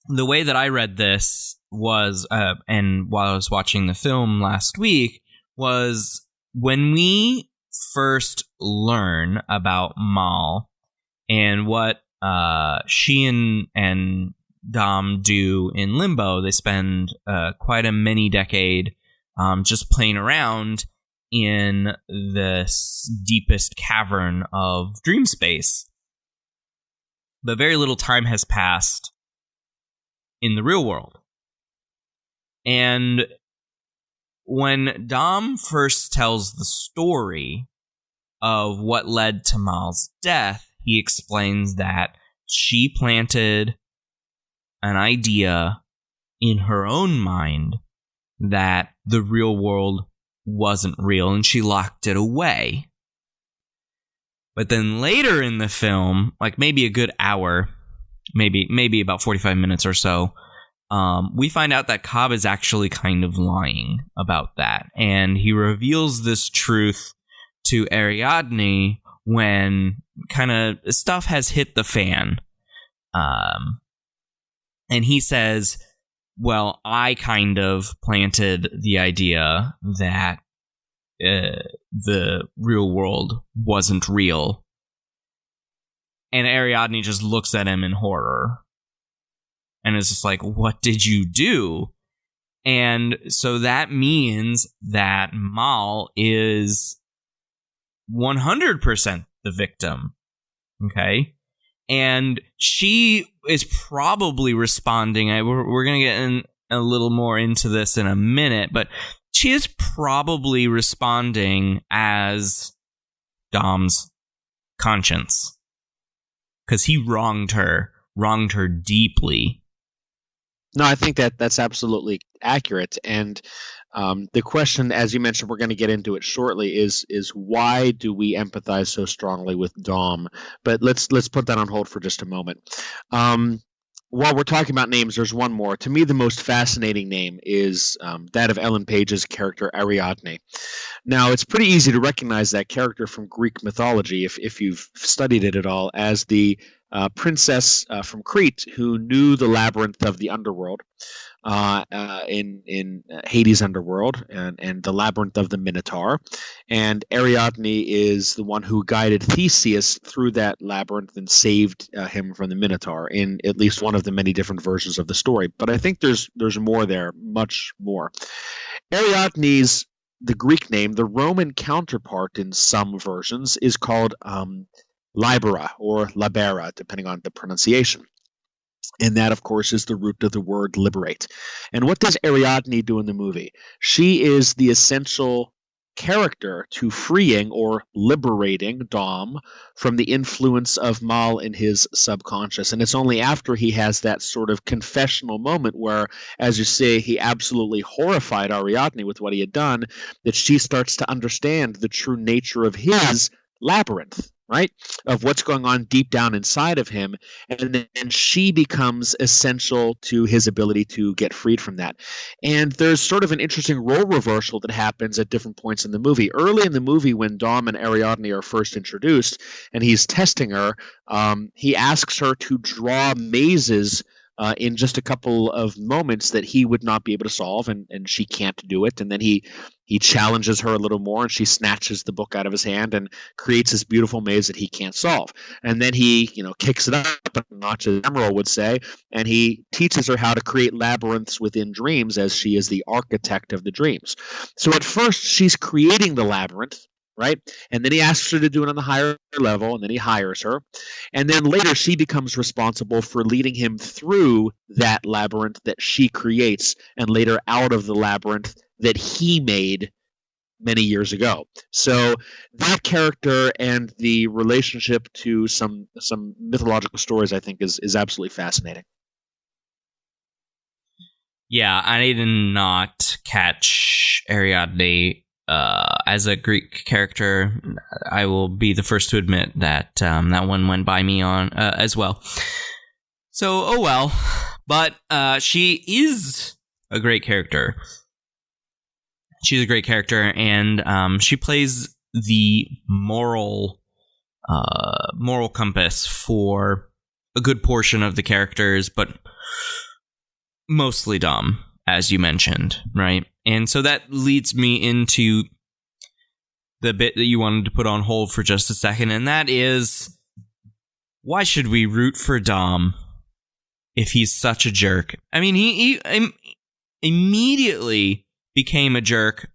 the way that I read this was, and while I was watching the film last week, was when we first learn about Mal and what she and Dom do in Limbo, they spend quite a many-decade just playing around in the deepest cavern of dream space. But very little time has passed in the real world. And when Dom first tells the story of what led to Mal's death, he explains that she planted an idea in her own mind that the real world wasn't real, and she locked it away. But then later in the film, like maybe a good hour, maybe about 45 minutes or so, we find out that Cobb is actually kind of lying about that. And he reveals this truth to Ariadne when kind of stuff has hit the fan. And he says, well, I kind of planted the idea that the real world wasn't real. And Ariadne just looks at him in horror. And is just like, what did you do? And so that means that Mal is 100% the victim. Okay? And she is probably responding. We're going to get in a little more into this in a minute, but she is probably responding as Dom's conscience. Because he wronged her deeply. No, I think that's absolutely accurate. And the question, as you mentioned, we're going to get into it shortly, is why do we empathize so strongly with Dom? But let's put that on hold for just a moment. While we're talking about names, there's one more. To me, the most fascinating name is that of Ellen Page's character Ariadne. Now, it's pretty easy to recognize that character from Greek mythology, if you've studied it at all, as the princess from Crete who knew the labyrinth of the underworld, in Hades' underworld, and the labyrinth of the Minotaur. And Ariadne is the one who guided Theseus through that labyrinth and saved him from the Minotaur in at least one of the many different versions of the story. But I think there's more there, much more. Ariadne's, the Greek name, the Roman counterpart in some versions, is called Libera or Libera, depending on the pronunciation. And that, of course, is the root of the word liberate. And what does Ariadne do in the movie? She is the essential character to freeing or liberating Dom from the influence of Mal in his subconscious. And it's only after he has that sort of confessional moment where, as you say, he absolutely horrified Ariadne with what he had done, that she starts to understand the true nature of his labyrinth, right? Of what's going on deep down inside of him. And then she becomes essential to his ability to get freed from that. And there's sort of an interesting role reversal that happens at different points in the movie. Early in the movie, when Dom and Ariadne are first introduced and he's testing her, he asks her to draw mazes in just a couple of moments that he would not be able to solve, and she can't do it. And then he challenges her a little more, and she snatches the book out of his hand and creates this beautiful maze that he can't solve. And then he, kicks it up a notch, as Emerald would say, and he teaches her how to create labyrinths within dreams, as she is the architect of the dreams. So at first, she's creating the labyrinth, right? And then he asks her to do it on the higher level, and then he hires her. And then later she becomes responsible for leading him through that labyrinth that she creates, and later out of the labyrinth that he made many years ago. So that character and the relationship to some mythological stories, I think, is absolutely fascinating. Yeah, I did not catch Ariadne as a Greek character. I will be the first to admit that that one went by me on as well. So, oh well. But she is a great character. She's a great character, and she plays the moral compass for a good portion of the characters, but mostly Dom, as you mentioned, right? And so that leads me into the bit that you wanted to put on hold for just a second, and that is, why should we root for Dom if he's such a jerk? I mean, he immediately became a jerk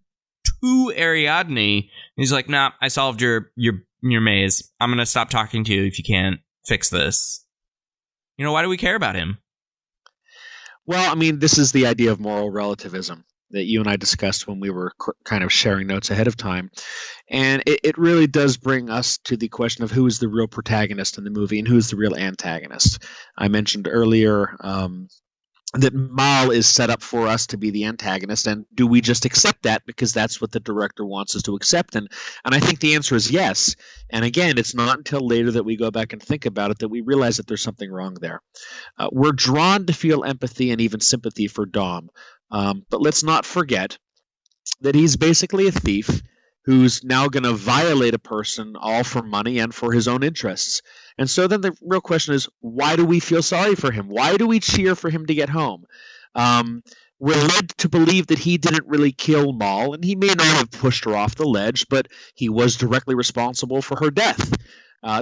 to Ariadne. He's like, nah, I solved your maze. I'm going to stop talking to you if you can't fix this. You know, why do we care about him? Well, I mean, this is the idea of moral relativism that you and I discussed when we were kind of sharing notes ahead of time. And it really does bring us to the question of who is the real protagonist in the movie and who is the real antagonist. I mentioned earlier that Mal is set up for us to be the antagonist, and do we just accept that because that's what the director wants us to accept? And I think the answer is yes. And again, it's not until later that we go back and think about it that we realize that there's something wrong there. We're drawn to feel empathy and even sympathy for Dom, but let's not forget that he's basically a thief who's now going to violate a person all for money and for his own interests. And so then the real question is, why do we feel sorry for him? Why do we cheer for him to get home? We're led to believe that he didn't really kill Mal, and he may not have pushed her off the ledge, but he was directly responsible for her death.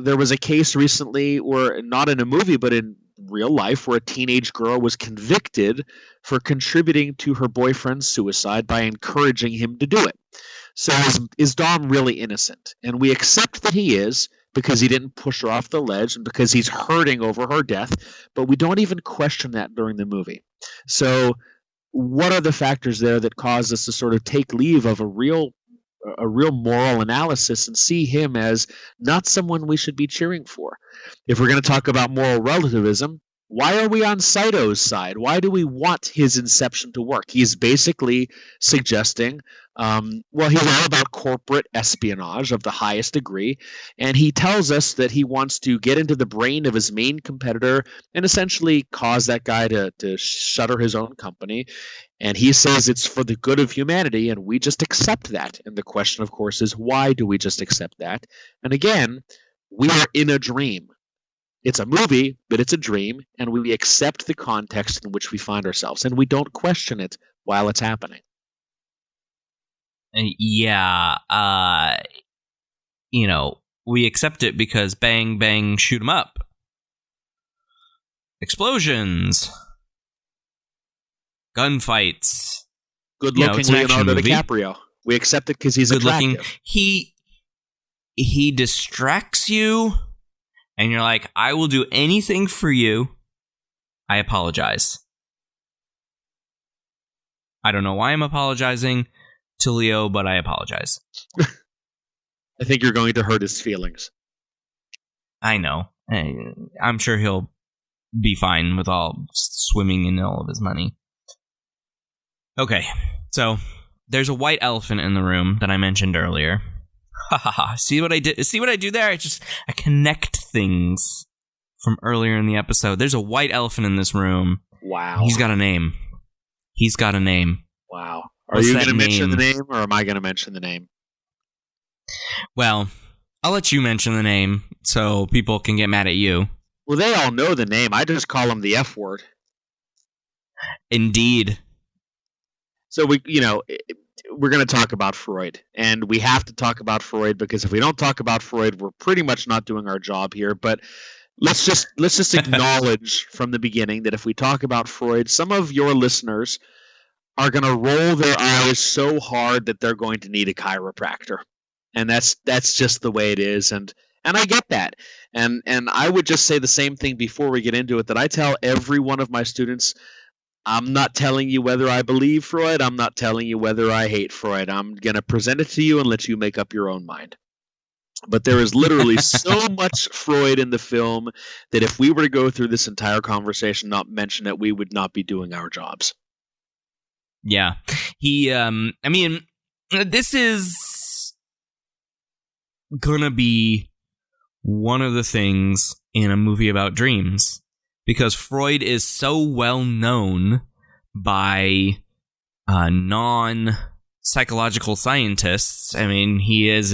There was a case recently where, not in a movie, but in real life, where a teenage girl was convicted for contributing to her boyfriend's suicide by encouraging him to do it. So is Dom really innocent? And we accept that he is, because he didn't push her off the ledge and because he's hurting over her death, but we don't even question that during the movie. So what are the factors there that cause us to sort of take leave of a real moral analysis and see him as not someone we should be cheering for? If we're going to talk about moral relativism, why are we on Saito's side? Why do we want his Inception to work? He's basically suggesting, he's all about corporate espionage of the highest degree, and he tells us that he wants to get into the brain of his main competitor and essentially cause that guy to shutter his own company. And he says it's for the good of humanity, and we just accept that. And the question, of course, is why do we just accept that? And again, we are in a dream. It's a movie, but it's a dream, and we accept the context in which we find ourselves, and we don't question it while it's happening. Yeah, we accept it because bang, bang, shoot 'em up. Explosions. Gunfights. Good-looking Leonardo DiCaprio. We accept it because he's attractive. He distracts you, and you're like, I will do anything for you. I apologize. I don't know why I'm apologizing to Leo, but I apologize. I think you're going to hurt his feelings. I know. I'm sure he'll be fine with all swimming in all of his money. Okay, so there's a white elephant in the room that I mentioned earlier. Ha ha ha. See what I did? See what I do there? I connect things from earlier in the episode. There's a white elephant in this room. Wow. He's got a name. Wow. Are you going to mention the name, or am I going to mention the name? Well, I'll let you mention the name so people can get mad at you. Well, they all know the name. I just call him the F word. Indeed. So we're going to talk about Freud, and we have to talk about Freud because if we don't talk about Freud, we're pretty much not doing our job here. But let's just acknowledge from the beginning that if we talk about Freud, some of your listeners are going to roll their eyes so hard that they're going to need a chiropractor, and that's just the way it is. And I get that, and I would just say the same thing before we get into it that I tell every one of my students. I'm not telling you whether I believe Freud. I'm not telling you whether I hate Freud. I'm going to present it to you and let you make up your own mind. But there is literally so much Freud in the film that if we were to go through this entire conversation, not mention it, we would not be doing our jobs. Yeah. This is gonna be one of the things in a movie about dreams, because Freud is so well known by non-psychological scientists. I mean, he is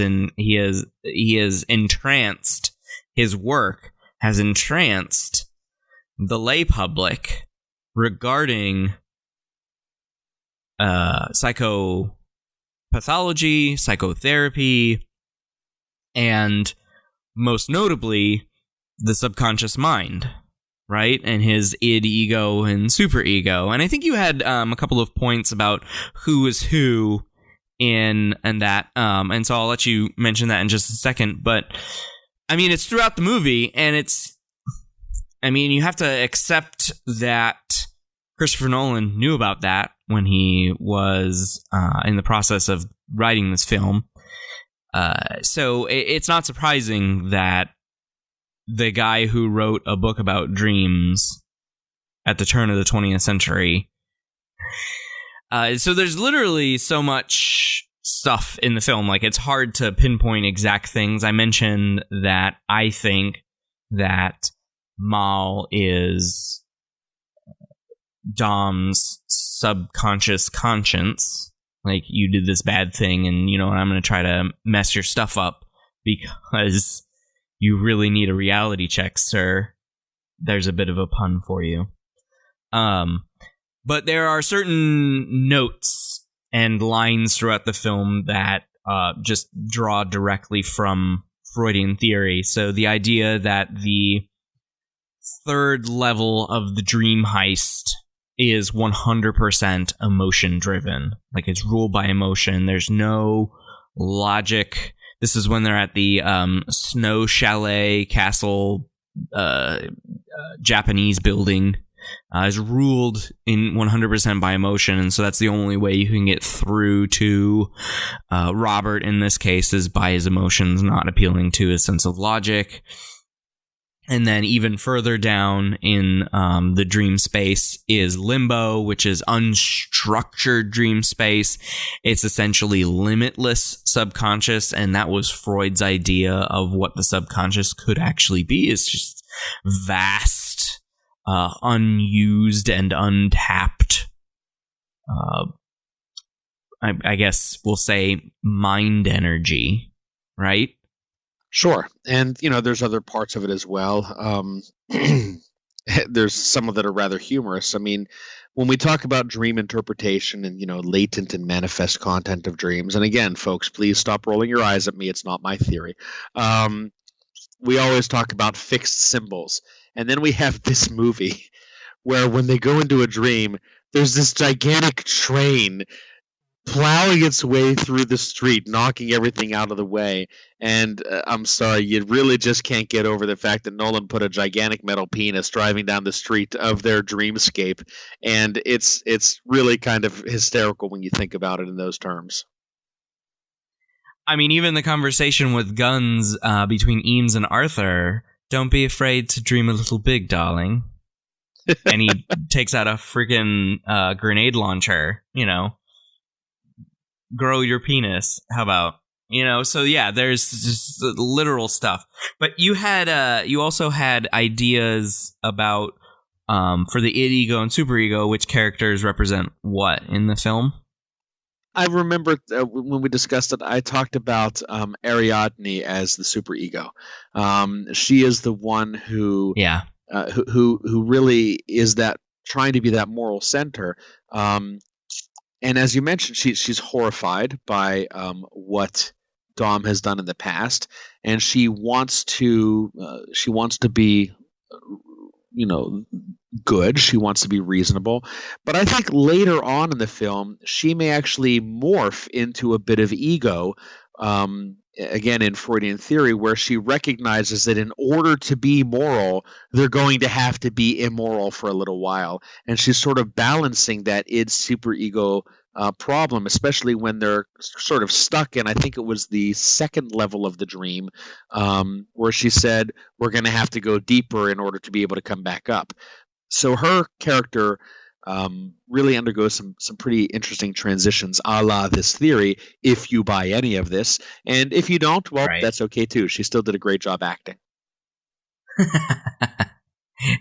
entranced. His work has entranced the lay public regarding psychopathology, psychotherapy, and most notably, the subconscious mind, right? And his id, ego, and superego. And I think you had a couple of points about who is who in and that. And so I'll let you mention that in just a second. But, I mean, it's throughout the movie, and you have to accept that Christopher Nolan knew about that when he was in the process of writing this film. So it's not surprising that the guy who wrote a book about dreams at the turn of the 20th century. So there's literally so much stuff in the film. Like, it's hard to pinpoint exact things. I mentioned that I think that Mal is Dom's subconscious conscience. Like, you did this bad thing, and I'm going to try to mess your stuff up because you really need a reality check, sir. There's a bit of a pun for you. But there are certain notes and lines throughout the film that just draw directly from Freudian theory. So the idea that the third level of the dream heist is 100% emotion driven. Like, it's ruled by emotion. There's no logic. This is when they're at the snow chalet castle Japanese building. Is ruled in 100% by emotion, and so that's the only way you can get through to Robert in this case, is by his emotions, not appealing to his sense of logic. And then even further down in the dream space is limbo, which is unstructured dream space. It's essentially limitless subconscious, and that was Freud's idea of what the subconscious could actually be. It's just vast, unused and untapped, I guess we'll say mind energy, right? Sure. And, there's other parts of it as well. There's some of that are rather humorous. I mean, when we talk about dream interpretation and, latent and manifest content of dreams, and again, folks, please stop rolling your eyes at me. It's not my theory. We always talk about fixed symbols. And then we have this movie where when they go into a dream, there's this gigantic train plowing its way through the street, knocking everything out of the way. And I'm sorry, you really just can't get over the fact that Nolan put a gigantic metal penis driving down the street of their dreamscape. And it's really kind of hysterical when you think about it in those terms. I mean, even the conversation with guns between Eames and Arthur, don't be afraid to dream a little big, darling. And he takes out a freaking grenade launcher, grow your penis. How about, so yeah, there's just literal stuff. But you also had ideas about, for the id, ego, and superego, which characters represent what in the film? I remember when we discussed it, I talked about Ariadne as the superego. She is the one who, who really is that trying to be that moral center. And as you mentioned, she's horrified by what Dom has done in the past, and she wants to be, good. She wants to be reasonable. But I think later on in the film, she may actually morph into a bit of ego again in Freudian theory, where she recognizes that in order to be moral, they're going to have to be immoral for a little while. And she's sort of balancing that id superego problem, especially when they're sort of stuck in, I think it was the second level of the dream, where she said, we're going to have to go deeper in order to be able to come back up. So her character really undergoes some pretty interesting transitions a la this theory, if you buy any of this. And if you don't, well, Right. that's okay too. She still did a great job acting.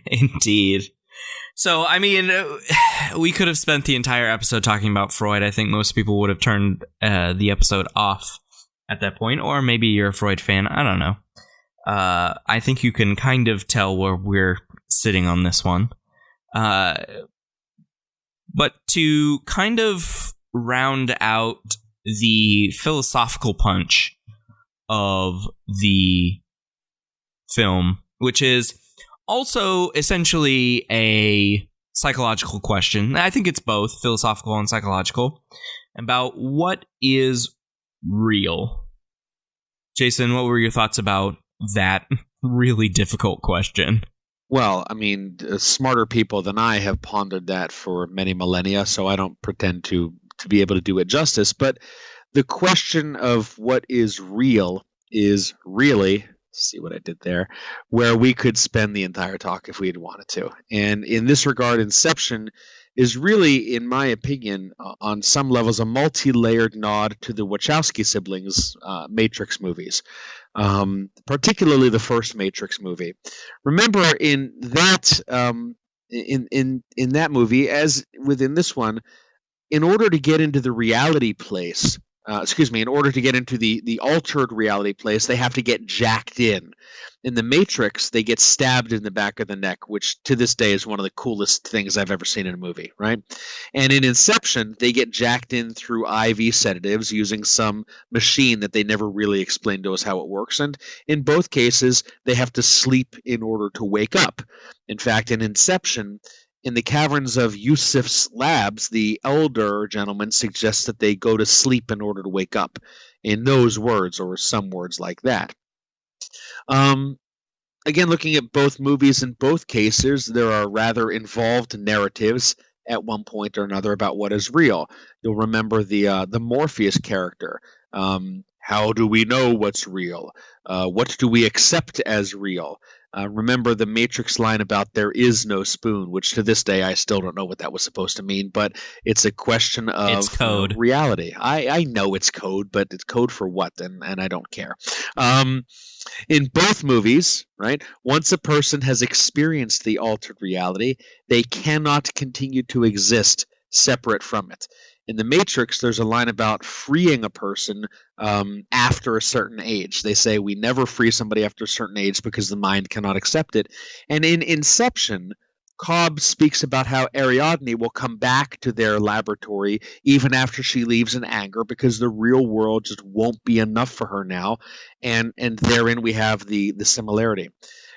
Indeed. So, I mean, we could have spent the entire episode talking about Freud. I think most people would have turned the episode off at that point, or maybe you're a Freud fan. I don't know. I think you can kind of tell where we're sitting on this one. But to kind of round out the philosophical punch of the film, which is also essentially a psychological question. I think it's both philosophical and psychological, about what is real. Jason, what were your thoughts about that really difficult question? Well, I mean, smarter people than I have pondered that for many millennia, so I don't pretend to be able to do it justice. But the question of what is real is really, see what I did there, where we could spend the entire talk if we had wanted to. And in this regard, Inception is really, in my opinion, on some levels, a multi-layered nod to the Wachowski siblings' Matrix movies. Particularly the first Matrix movie. Remember, in that in that movie, as within this one, in order to get into the reality place, in order to get into the altered reality place, they have to get jacked in. In the Matrix, they get stabbed in the back of the neck, which to this day is one of the coolest things I've ever seen in a movie, right? And in Inception, they get jacked in through IV sedatives using some machine that they never really explained to us how it works. And in both cases, they have to sleep in order to wake up. In fact, in Inception, in the caverns of Yusuf's labs, the elder gentleman suggests that they go to sleep in order to wake up, in those words or some words like that. Again, looking at both movies, in both cases, there are rather involved narratives at one point or another about what is real. You'll remember the Morpheus character. How do we know what's real? What do we accept as real? Remember the Matrix line about there is no spoon, which to this day I still don't know what that was supposed to mean, but it's a question of It's code. Reality. I know it's code, but it's code for what? And I don't care. In both movies, right, once a person has experienced the altered reality, they cannot continue to exist separate from it. In The Matrix, there's a line about freeing a person after a certain age. They say we never free somebody after a certain age because the mind cannot accept it. And in Inception, Cobb speaks about how Ariadne will come back to their laboratory even after she leaves in anger because the real world just won't be enough for her now. And therein we have the similarity.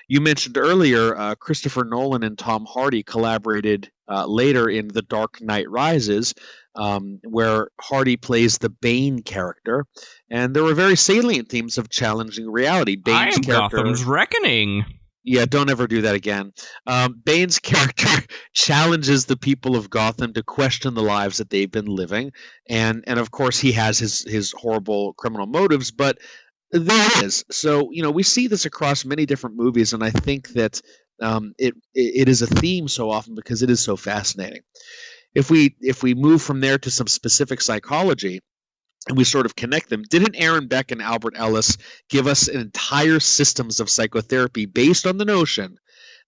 You mentioned earlier Christopher Nolan and Tom Hardy collaborated later in The Dark Knight Rises, where Hardy plays the Bane character. And there were very salient themes of challenging reality. Bane's character, Gotham's Reckoning. Yeah, don't ever do that again. Bane's character challenges the people of Gotham to question the lives that they've been living, and of course he has his horrible criminal motives, but there it is. So we see this across many different movies, and I think that it is a theme so often because it is so fascinating. If we move from there to some specific psychology, and we sort of connect them. Didn't Aaron Beck and Albert Ellis give us entire systems of psychotherapy based on the notion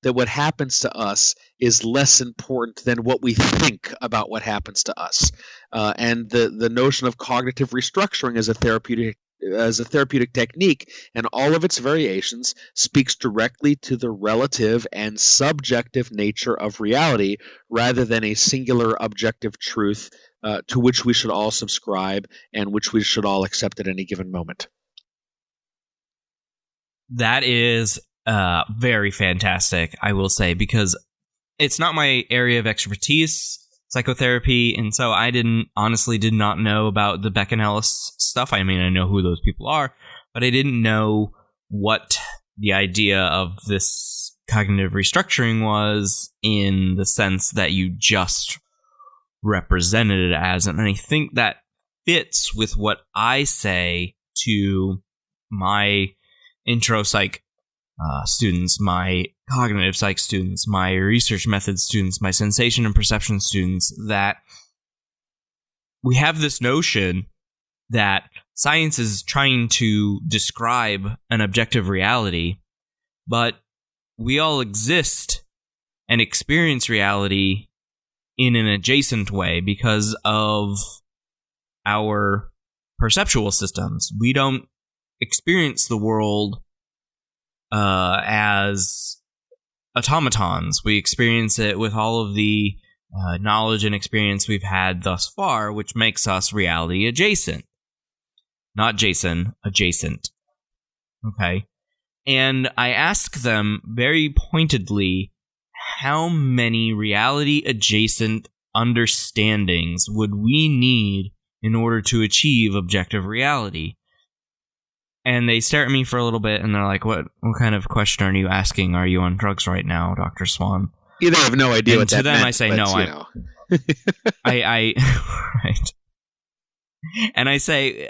that what happens to us is less important than what we think about what happens to us? And the notion of cognitive restructuring as a therapeutic technique and all of its variations speaks directly to the relative and subjective nature of reality rather than a singular objective truth to which we should all subscribe and which we should all accept at any given moment. That is very fantastic, I will say, because it's not my area of expertise. psychotherapy, and so I did not know about the Beck and Ellis stuff. I mean, I know who those people are, but I didn't know what the idea of this cognitive restructuring was in the sense that you just represented it as. And I think that fits with what I say to my intro psych students, my cognitive psych students, my research methods students, my sensation and perception students, that we have this notion that science is trying to describe an objective reality, but we all exist and experience reality in an adjacent way because of our perceptual systems. We don't experience the world as automatons. We experience it with all of the knowledge and experience we've had thus far, which makes us reality adjacent. Not Jason, adjacent. Okay. And I ask them very pointedly, how many reality adjacent understandings would we need in order to achieve objective reality? And they stare at me for a little bit, and they're like, what kind of question are you asking? Are you on drugs right now, Dr. Swan? You have no idea and what that to them, meant, I say, but, no, I right. And I say,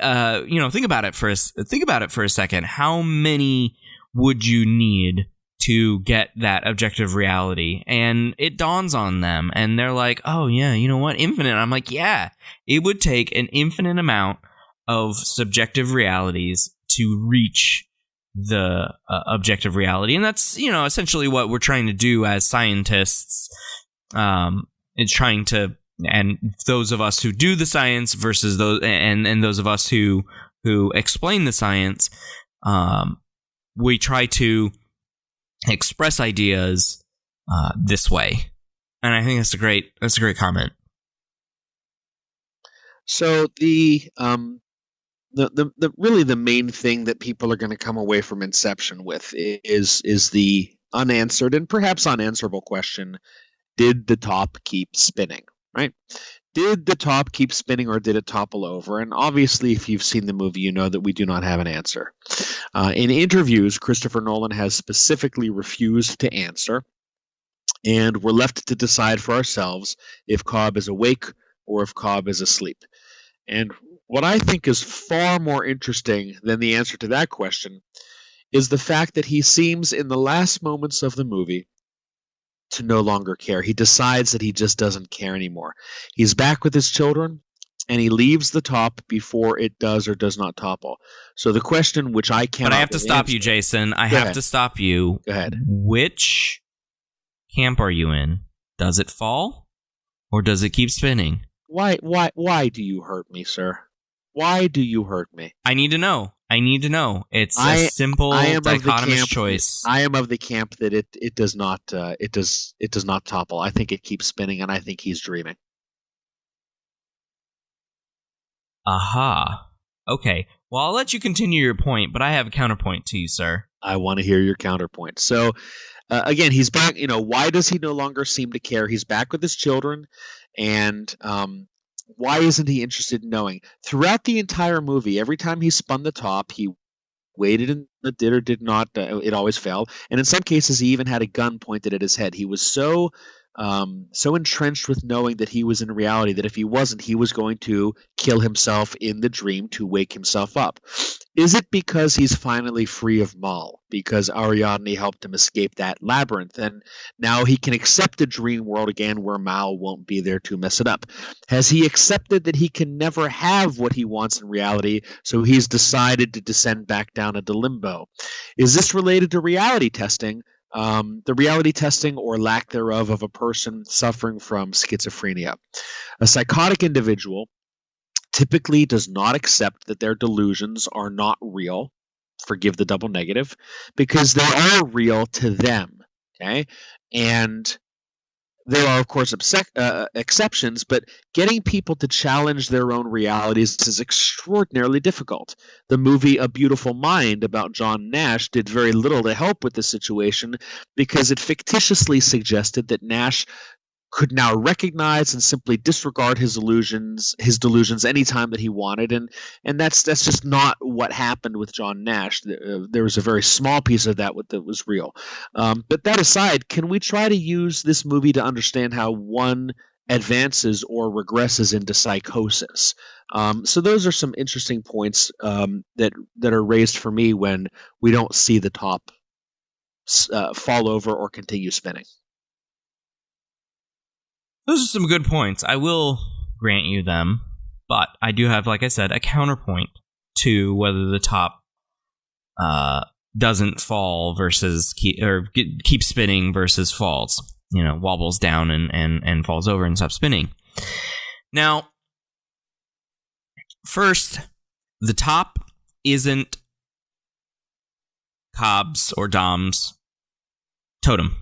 think about it for a second. How many would you need to get that objective reality? And it dawns on them, and they're like, oh yeah, you know what? Infinite. I'm like, yeah, it would take an infinite amount of subjective realities to reach the objective reality. And that's, essentially what we're trying to do as scientists. It's trying to, and those of us who do the science versus those, and those of us who explain the science, we try to express ideas this way. And I think that's a great comment. So the really the main thing that people are going to come away from Inception with is the unanswered and perhaps unanswerable question: did the top keep spinning? Right? Did the top keep spinning, or did it topple over? And obviously, if you've seen the movie, you know that we do not have an answer. In interviews, Christopher Nolan has specifically refused to answer, and we're left to decide for ourselves if Cobb is awake or if Cobb is asleep. And what I think is far more interesting than the answer to that question is the fact that he seems, in the last moments of the movie, to no longer care. He decides that he just doesn't care anymore. He's back with his children, and he leaves the top before it does or does not topple. So the question, which I cannot... But I have to stop you, Jason. I have to stop you. Go ahead. Which camp are you in? Does it fall, or does it keep spinning? Why do you hurt me, sir? Why do you hurt me? I need to know. It's a simple dichotomous choice. I am of the camp that it does not topple. I think it keeps spinning, and I think he's dreaming. Aha. Okay. Well, I'll let you continue your point, but I have a counterpoint to you, sir. I want to hear your counterpoint. So, again, he's back. Why does he no longer seem to care? He's back with his children, and why isn't he interested in knowing? Throughout the entire movie, every time he spun the top, he waited and it did or did not. It always failed. And in some cases, he even had a gun pointed at his head. He was so entrenched with knowing that he was in reality that if he wasn't, he was going to kill himself in the dream to wake himself up. Is it because he's finally free of Mal? Because Ariadne helped him escape that labyrinth, and now he can accept a dream world again where Mal won't be there to mess it up? Has he accepted that he can never have what he wants in reality, so he's decided to descend back down into limbo? Is this related to reality testing? The reality testing or lack thereof of a person suffering from schizophrenia. A psychotic individual typically does not accept that their delusions are not real, forgive the double negative, because they are real to them. Okay? And there are, of course, exceptions, but getting people to challenge their own realities is extraordinarily difficult. The movie A Beautiful Mind about John Nash did very little to help with the situation because it fictitiously suggested that Nash could now recognize and simply disregard his delusions anytime that he wanted, and that's just not what happened with John Nash. There was a very small piece of that was real. But that aside, can we try to use this movie to understand how one advances or regresses into psychosis? So those are some interesting points that are raised for me when we don't see the top fall over or continue spinning. Those are some good points. I will grant you them, but I do have, like I said, a counterpoint to whether the top doesn't fall versus keep spinning versus falls. Wobbles down and falls over and stops spinning. Now, first, the top isn't Cobb's or Dom's totem.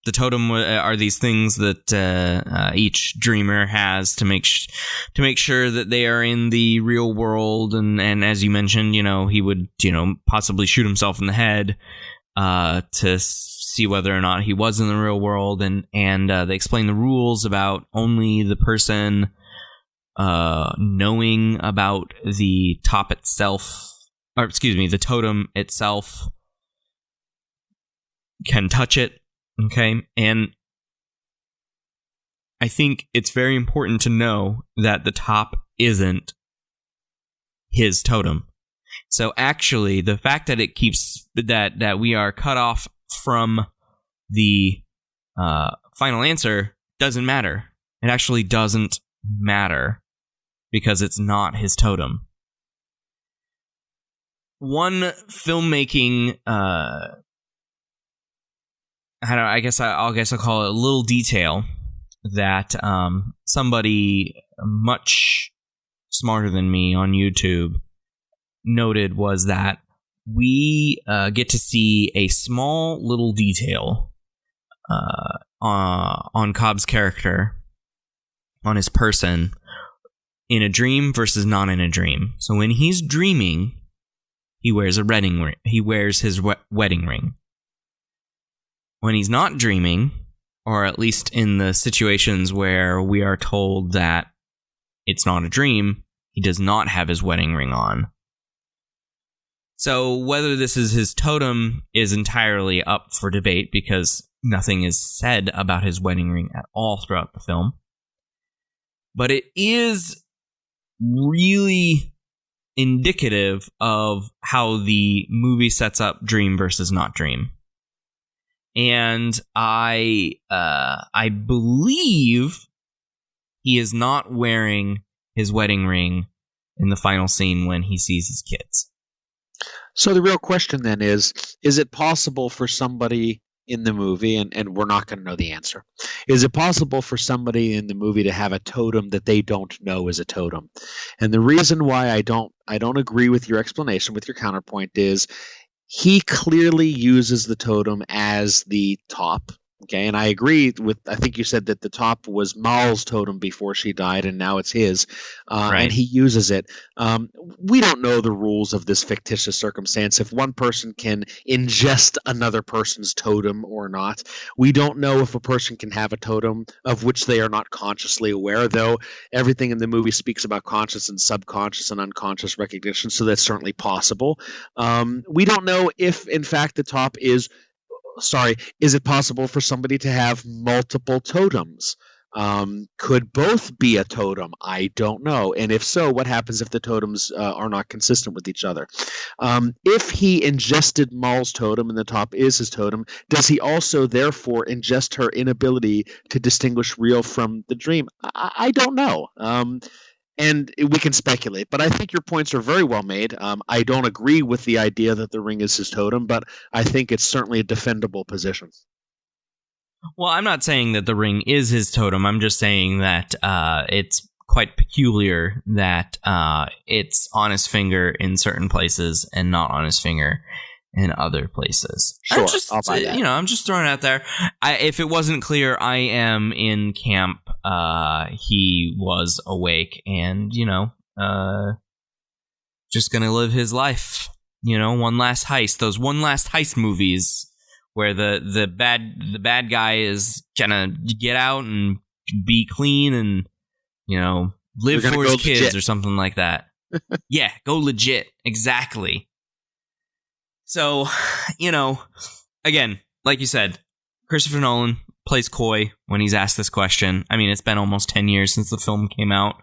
The totem are these things that each dreamer has to make sure that they are in the real world, and as you mentioned, he would possibly shoot himself in the head to see whether or not he was in the real world, and they explain the rules about only the person knowing about the top itself, or excuse me, the totem itself can touch it. Okay, and I think it's very important to know that the top isn't his totem. So actually, the fact that it keeps that we are cut off from the final answer doesn't matter. It actually doesn't matter because it's not his totem. One filmmaking I guess I'll call it a little detail that somebody much smarter than me on YouTube noted was that we get to see a small little detail on Cobb's character, on his person, in a dream versus not in a dream. So when he's dreaming, he wears a wedding ring. He wears his wedding ring. When he's not dreaming, or at least in the situations where we are told that it's not a dream, he does not have his wedding ring on. So whether this is his totem is entirely up for debate because nothing is said about his wedding ring at all throughout the film. But it is really indicative of how the movie sets up dream versus not dream. And I believe he is not wearing his wedding ring in the final scene when he sees his kids. So the real question then is it possible for somebody in the movie, and we're not going to know the answer, is it possible for somebody in the movie to have a totem that they don't know is a totem? And the reason why I don't agree with your explanation, with your counterpoint, is he clearly uses the totem as the top. Okay, and I agree with, I think you said that the top was Mal's totem before she died, and now it's his, right. And he uses it. We don't know the rules of this fictitious circumstance, if one person can ingest another person's totem or not. We don't know if a person can have a totem of which they are not consciously aware, though everything in the movie speaks about conscious and subconscious and unconscious recognition, so that's certainly possible. We don't know if, in fact, the top is it possible for somebody to have multiple totems? Could both be a totem? I don't know. And if so, what happens if the totems are not consistent with each other? If he ingested Mal's totem and the top is his totem, does he also therefore ingest her inability to distinguish real from the dream? I don't know. And we can speculate, but I think your points are very well made. I don't agree with the idea that the ring is his totem, but I think it's certainly a defendable position. Well, I'm not saying that the ring is his totem. I'm just saying that it's quite peculiar that it's on his finger in certain places and not on his finger in other places. Sure, I'll buy that. I'm just throwing it out there. If it wasn't clear, I am in camp. He was awake and, just gonna live his life. One last heist. Those one last heist movies where the bad guy is gonna get out and be clean and, live for his kids legit. or something like that. Yeah, go legit. Exactly. So, again, like you said, Christopher Nolan plays coy when he's asked this question. I mean, it's been almost 10 years since the film came out.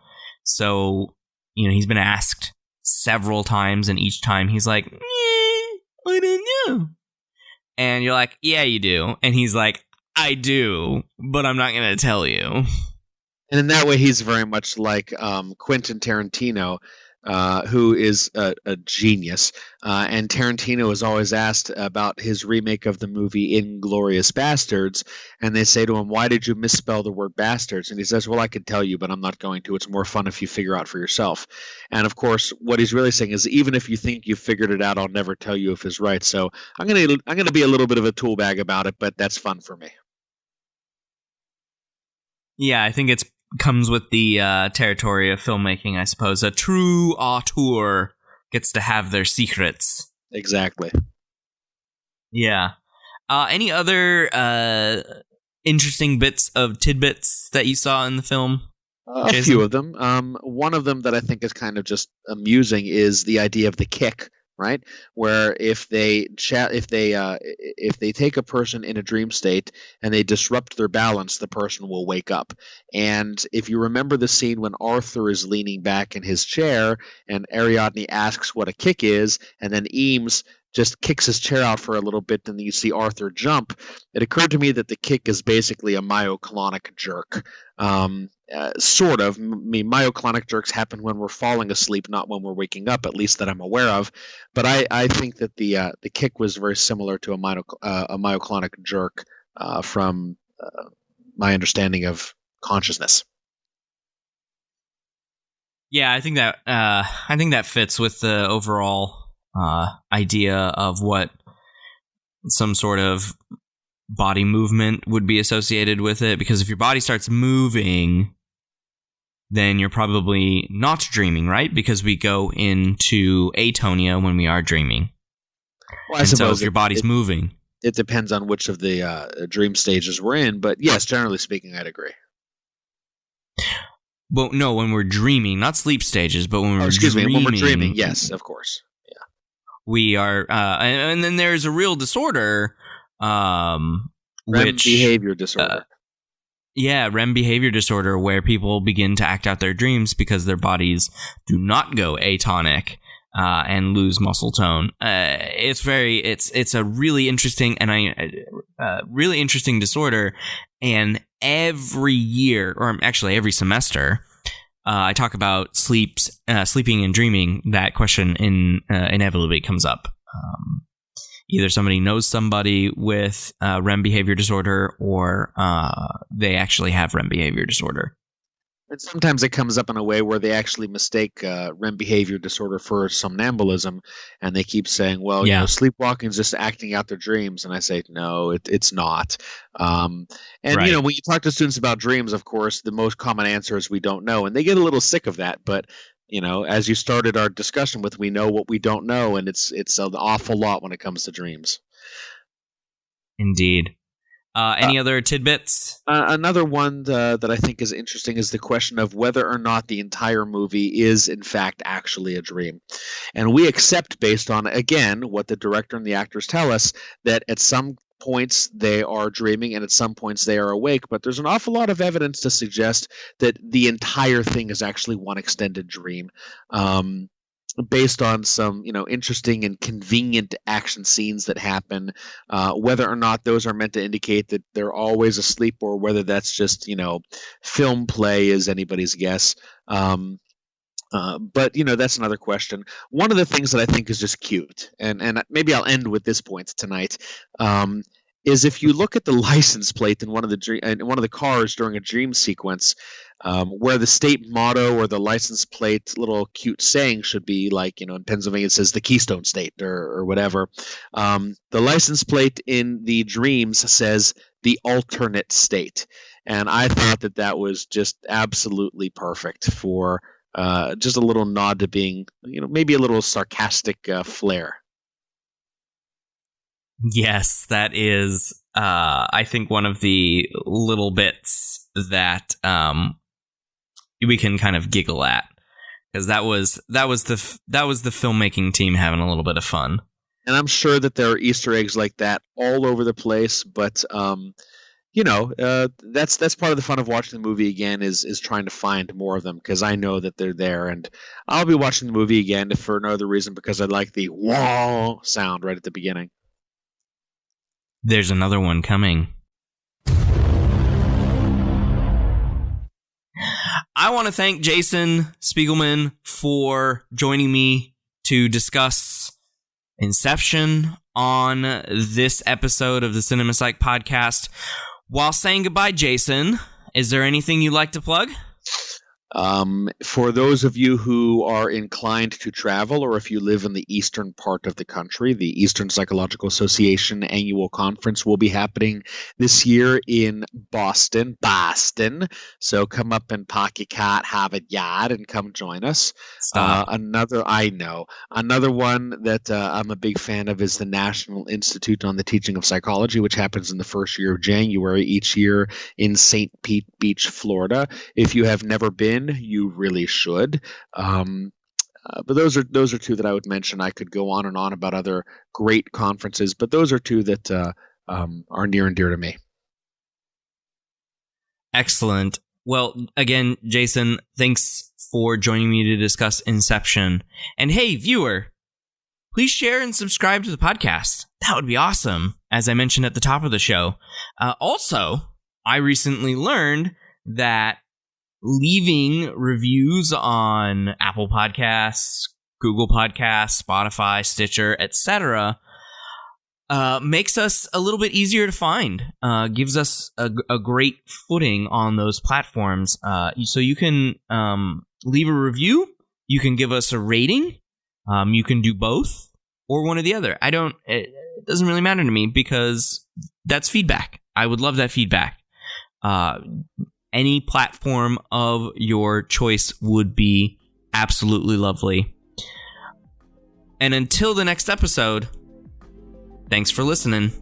So, he's been asked several times, and each time he's like, I don't know. And you're like, yeah, you do. And he's like, I do, but I'm not going to tell you. And in that way, he's very much like Quentin Tarantino, who is a genius. And Tarantino is always asked about his remake of the movie Inglourious Bastards. And they say to him, why did you misspell the word bastards? And he says, well, I could tell you, but I'm not going to. It's more fun if you figure out for yourself. And of course, what he's really saying is, even if you think you figured it out, I'll never tell you if it's right. So I'm gonna be a little bit of a tool bag about it, but that's fun for me. Yeah, I think it's comes with the territory of filmmaking, I suppose. A true auteur gets to have their secrets. Exactly. Yeah. Any other interesting tidbits that you saw in the film? A few of them. One of them that I think is kind of just amusing is the idea of the kick, right? Where if they take a person in a dream state and they disrupt their balance, the person will wake up. And if you remember the scene when Arthur is leaning back in his chair and Ariadne asks what a kick is, and then Eames just kicks his chair out for a little bit, and then you see Arthur jump. It occurred to me that the kick is basically a myoclonic jerk. Sort of. I mean, myoclonic jerks happen when we're falling asleep, not when we're waking up, at least that I'm aware of. But I think that the kick was very similar to a myoclonic jerk from my understanding of consciousness. Yeah, I think that fits with the overall idea of what some sort of body movement would be associated with it, because if your body starts moving, then you're probably not dreaming, right? Because we go into atonia when we are dreaming. Well, I suppose so if your body's moving, it depends on which of the dream stages we're in, but yes, generally speaking, I'd agree. Well, no, when we're dreaming, not sleep stages, but when we're dreaming. When we're dreaming, yes, of course. Yeah. We are, and then there's a real disorder, REM behavior disorder. REM behavior disorder, where people begin to act out their dreams because their bodies do not go atonic and lose muscle tone. It's a really interesting really interesting disorder, and every year, or actually every semester, I talk about sleeping and dreaming. That question inevitably comes up. Either somebody knows somebody with REM behavior disorder, or they actually have REM behavior disorder. And sometimes it comes up in a way where they actually mistake REM behavior disorder for somnambulism, and they keep saying, well, sleepwalking is just acting out their dreams. And I say, no, it's not. Right. When you talk to students about dreams, of course, the most common answer is we don't know. And they get a little sick of that. But as you started our discussion with, we know what we don't know, and it's an awful lot when it comes to dreams. Indeed. Any other tidbits? Another one that I think is interesting is the question of whether or not the entire movie is, in fact, actually a dream. And we accept, based on, again, what the director and the actors tell us, that at some points they are dreaming and at some points they are awake, but there's an awful lot of evidence to suggest that the entire thing is actually one extended dream, based on some interesting and convenient action scenes that happen. Whether or not those are meant to indicate that they're always asleep, or whether that's just film play, is anybody's guess. But that's another question. One of the things that I think is just cute, and maybe I'll end with this point tonight, is if you look at the license plate in one of the cars during a dream sequence, where the state motto or the license plate little cute saying should be, like, in Pennsylvania it says the Keystone State or whatever. The license plate in the dreams says the alternate state, and I thought that was just absolutely perfect for just a little nod to being, maybe a little sarcastic flair. Yes, that is, I think, one of the little bits that we can kind of giggle at, because that was the filmmaking team having a little bit of fun. And I'm sure that there are Easter eggs like that all over the place, but that's part of the fun of watching the movie again is trying to find more of them, because I know that they're there, and I'll be watching the movie again if for no other reason because I like the wah sound right at the beginning. There's another one coming. I want to thank Jason Spiegelman for joining me to discuss Inception on this episode of the Cinema Psych podcast. While saying goodbye, Jason, is there anything you'd like to plug? For those of you who are inclined to travel, or if you live in the eastern part of the country, the Eastern Psychological Association annual conference will be happening this year in Boston. So come up and park your car, have a yard, and come join us. Stop. Another one that I'm a big fan of is the National Institute on the Teaching of Psychology, which happens in the first year of January each year in St. Pete Beach, Florida. If you have never been, you really should. But those are two that I would mention. I could go on and on about other great conferences, but those are two that are near and dear to me. Excellent. Well, again, Jason, thanks for joining me to discuss Inception. And hey, viewer, please share and subscribe to the podcast. That would be awesome, as I mentioned at the top of the show. Also, I recently learned that leaving reviews on Apple Podcasts, Google Podcasts, Spotify, Stitcher, etc. Makes us a little bit easier to find, gives us a great footing on those platforms. So you can leave a review, you can give us a rating, you can do both, or one or the other. It doesn't really matter to me, because that's feedback. I would love that feedback. Any platform of your choice would be absolutely lovely. And until the next episode, thanks for listening.